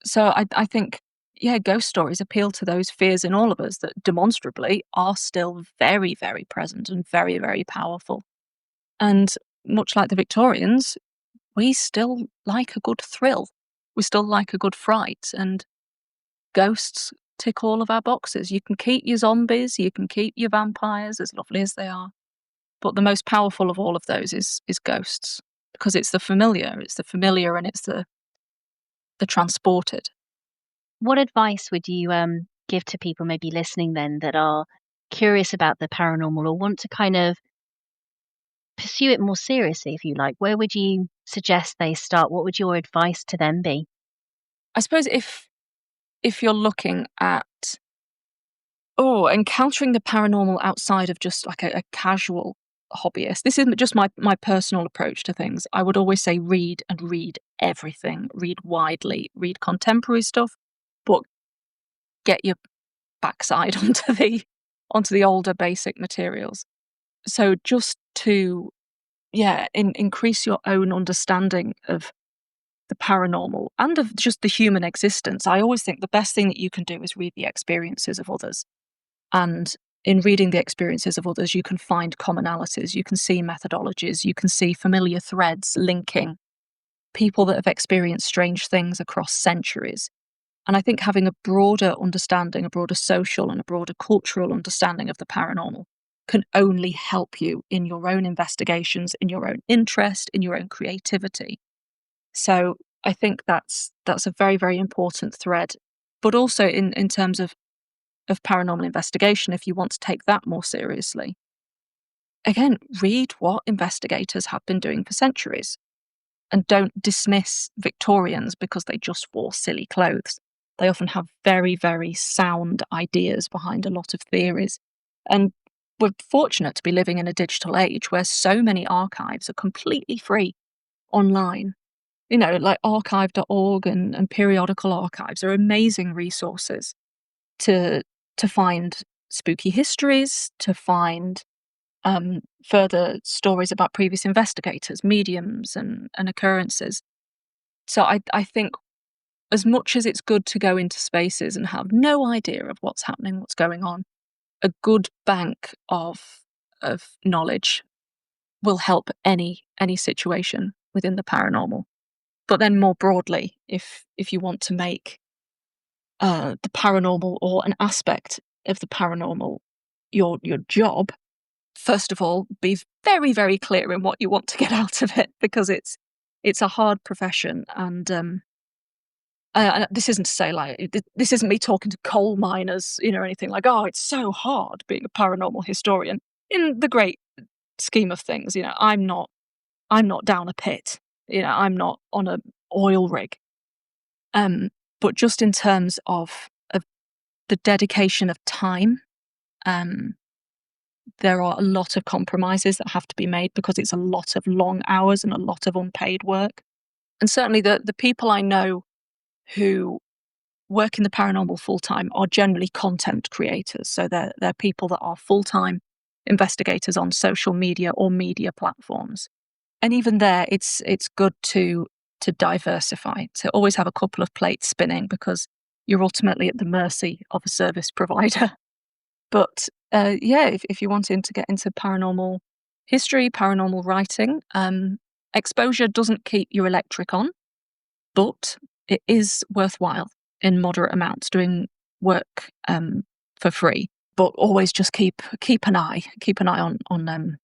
B: So I think, yeah, ghost stories appeal to those fears in all of us that demonstrably are still very, very present and very, very powerful. And much like the Victorians, we still like a good thrill. We still like a good fright. And ghosts tick all of our boxes. You can keep your zombies, you can keep your vampires, as lovely as they are. But the most powerful of all of those is ghosts. Because it's the familiar. It's the familiar and it's the transported.
A: What advice would you give to people maybe listening then that are curious about the paranormal or want to kind of pursue it more seriously, if you like? Where would you suggest they start? What would your advice to them be?
B: I suppose if you're looking at encountering the paranormal outside of just like a casual hobbyist, this isn't just my personal approach to things. I would always say read and read everything, read widely, read contemporary stuff, but get your backside onto the older basic materials. So just to increase your own understanding of the paranormal and of just the human existence, I always think the best thing that you can do is read the experiences of others. And in reading the experiences of others, you can find commonalities, you can see methodologies, you can see familiar threads linking people that have experienced strange things across centuries. And I think having a broader understanding, a broader social and a broader cultural understanding of the paranormal can only help you in your own investigations, in your own interest, in your own creativity. So I think that's a very, very important thread. But also in terms of paranormal investigation, if you want to take that more seriously, again, read what investigators have been doing for centuries. And don't dismiss Victorians because they just wore silly clothes. They often have very, very sound ideas behind a lot of theories. And we're fortunate to be living in a digital age where so many archives are completely free online. Like archive.org and periodical archives are amazing resources to find spooky histories, to find further stories about previous investigators, mediums, and occurrences. So I think as much as it's good to go into spaces and have no idea of what's happening, what's going on, a good bank of knowledge will help any situation within the paranormal. But then more broadly, if you want to make the paranormal or an aspect of the paranormal your job, first of all, be very, very clear in what you want to get out of it, because it's a hard profession. And this isn't to say, like, this isn't me talking to coal miners, or anything like, oh, it's so hard being a paranormal historian. In the great scheme of things, I'm not down a pit. I'm not on a oil rig. But just in terms of the dedication of time, there are a lot of compromises that have to be made because it's a lot of long hours and a lot of unpaid work. And certainly the people I know who work in the paranormal full-time are generally content creators. So they're people that are full-time investigators on social media or media platforms. And even there, it's good to diversify, to always have a couple of plates spinning, because you're ultimately at the mercy of a service provider. But if you're wanting to get into paranormal history, paranormal writing, exposure doesn't keep your electric on, but it is worthwhile in moderate amounts doing work for free. But always just keep an eye on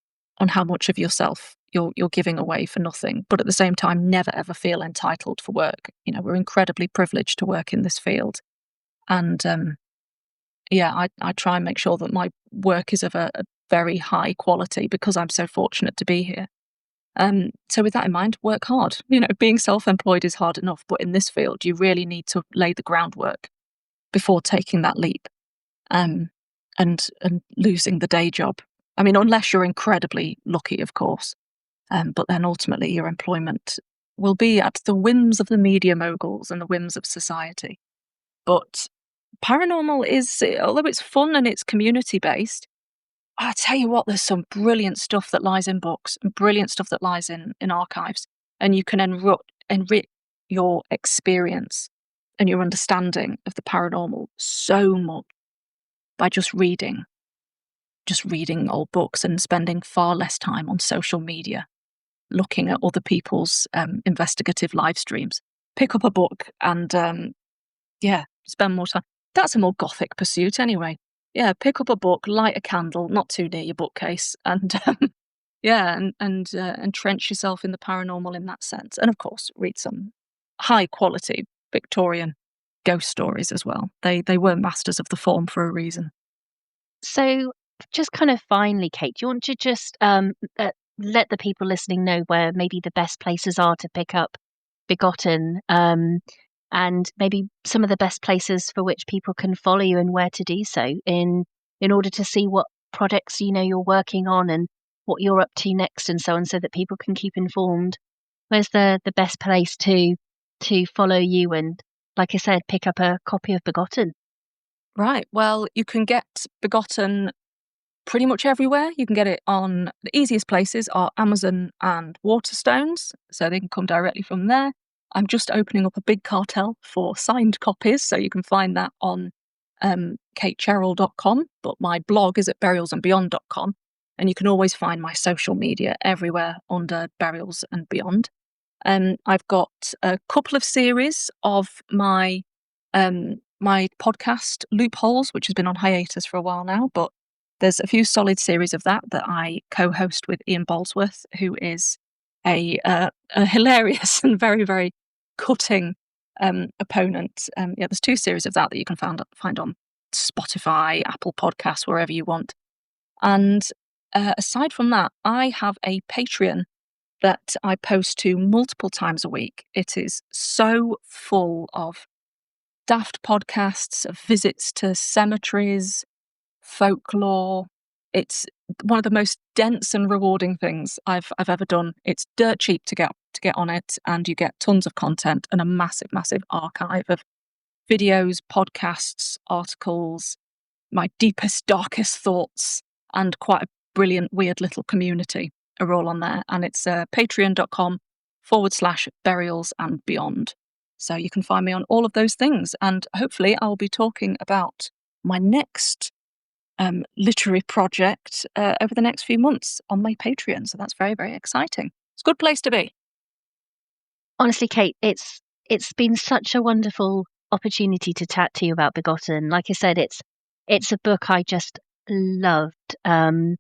B: how much of yourself you're giving away for nothing. But at the same time, never ever feel entitled for work. We're incredibly privileged to work in this field, and I try and make sure that my work is of a very high quality because I'm so fortunate to be here. So with that in mind, work hard. Being self-employed is hard enough, but in this field, you really need to lay the groundwork before taking that leap, and losing the day job. I mean, unless you're incredibly lucky, of course. But then ultimately, your employment will be at the whims of the media moguls and the whims of society. But paranormal is, although it's fun and it's community-based, I tell you what, there's some brilliant stuff that lies in books and brilliant stuff that lies in archives. And you can enrich your experience and your understanding of the paranormal so much by just reading old books and spending far less time on social media, looking at other people's investigative live streams. Pick up a book and, spend more time. That's a more Gothic pursuit anyway. Yeah, pick up a book, light a candle, not too near your bookcase, and entrench yourself in the paranormal in that sense. And of course, read some high quality Victorian ghost stories as well. They were masters of the form for a reason.
A: So, just kind of finally, Kate, do you want to just let the people listening know where maybe the best places are to pick up Begotten, and maybe some of the best places for which people can follow you and where to do so in order to see what projects you're working on and what you're up to next and so on, so that people can keep informed? Where's the best place to follow you and, like I said, pick up a copy of Begotten?
B: Right. Well, you can get Begotten pretty much everywhere. You can get it on, the easiest places are Amazon and Waterstones, so they can come directly from there. I'm just opening up a big cartel for signed copies, so you can find that on katecherrell.com, but my blog is at burialsandbeyond.com, and you can always find my social media everywhere under Burials and Beyond. I've got a couple of series of my my podcast Loopholes, which has been on hiatus for a while now, but there's a few solid series of that I co-host with Ian Bolsworth, who is a hilarious and very, very cutting opponent. There's 2 series of that you can find on Spotify, Apple Podcasts, wherever you want. And aside from that, I have a Patreon that I post to multiple times a week. It is so full of daft podcasts, of visits to cemeteries, folklore. It's one of the most dense and rewarding things I've ever done. It's dirt cheap to get on it, and you get tons of content and a massive, massive archive of videos, podcasts, articles, my deepest, darkest thoughts, and quite a brilliant, weird little community are all on there. And it's patreon.com/burials and beyond. So you can find me on all of those things. And hopefully I'll be talking about my next literary project over the next few months on my Patreon. So that's very, very exciting. It's a good place to be.
A: Honestly, Kate, it's been such a wonderful opportunity to chat to you about Begotten. Like I said, it's a book I just loved. And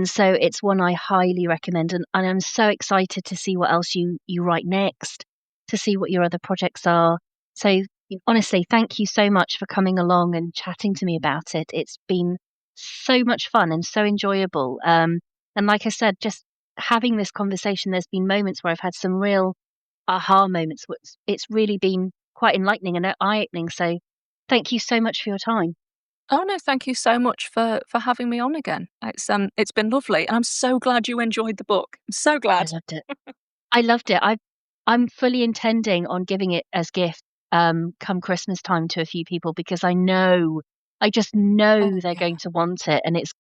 A: so it's one I highly recommend. And I'm so excited to see what else you write next, to see what your other projects are. So honestly, thank you so much for coming along and chatting to me about it. It's been so much fun and so enjoyable. And like I said, just having this conversation, there's been moments where I've had some real aha moments. It's really been quite enlightening and eye-opening. So thank you so much for your time.
B: Oh no, thank you so much for having me on again. It's been lovely, and I'm so glad you enjoyed the book. I'm so
A: I
B: glad.
A: loved it. I loved it. I'm fully intending on giving it as gift come Christmas time to a few people because I just know
B: Oh
A: they're
B: yeah,
A: going to want it, and it's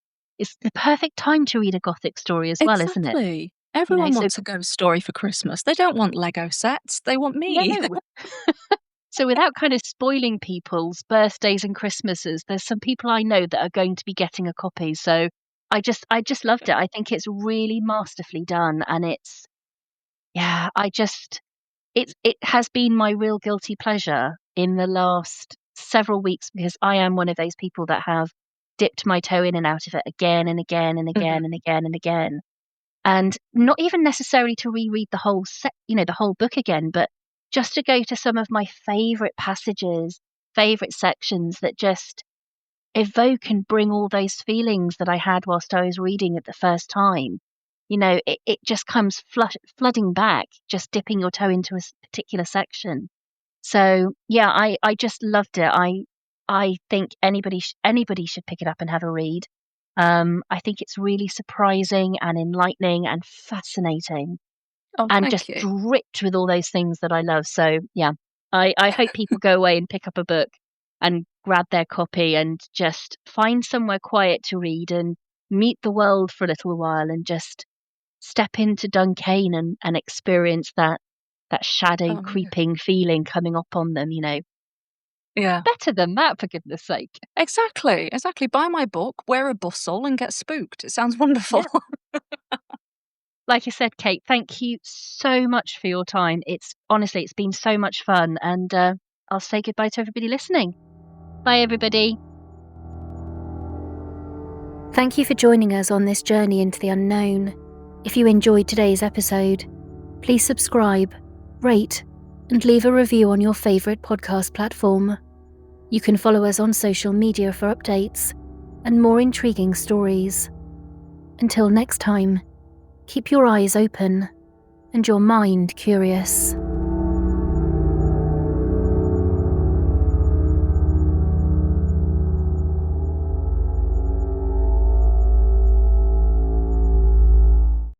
A: the perfect time to read a Gothic story as well, isn't it?
B: exactly. Everyone
A: So
B: wants a ghost story for Christmas. They don't want Lego sets. They want me.
A: no. So without kind of spoiling people's birthdays and Christmases, there's some people I know that are going to be getting a copy. So I just loved it. I think it's really masterfully done, and yeah, it has been my real guilty pleasure in the last several weeks because I am one of those people that have dipped my toe in and out of it again and again and
B: Mhm.
A: again and again and again. And not even necessarily to reread the whole the whole book again, but just to go to some of my favorite passages, favorite sections that just evoke and bring all those feelings that I had whilst I was reading it the first time. It just comes flooding back, just dipping your toe into a particular section. So yeah, I just loved it. I think anybody should pick it up and have a read. I think it's really surprising and enlightening and fascinating
B: Oh,
A: and just
B: thank you.
A: dripped with all those things that I love. So yeah, I hope people go away and pick up a book and grab their copy and just find somewhere quiet to read and meet the world for a little while and just step into Duncain and experience that shadow
B: Oh yeah.
A: creeping feeling coming up on them.
B: Yeah.
A: Better than that, for goodness sake.
B: Exactly. Exactly. Buy my book, wear a bustle, and get spooked. It sounds wonderful.
A: Yeah. Like I said, Kate, thank you so much for your time. It's been so much fun, and I'll say goodbye to everybody listening. Bye, everybody. Thank you for joining us on this journey into the unknown. If you enjoyed today's episode, please subscribe, rate, and leave a review on your favourite podcast platform. You can follow us on social media for updates and more intriguing stories. Until next time, keep your eyes open and your mind curious.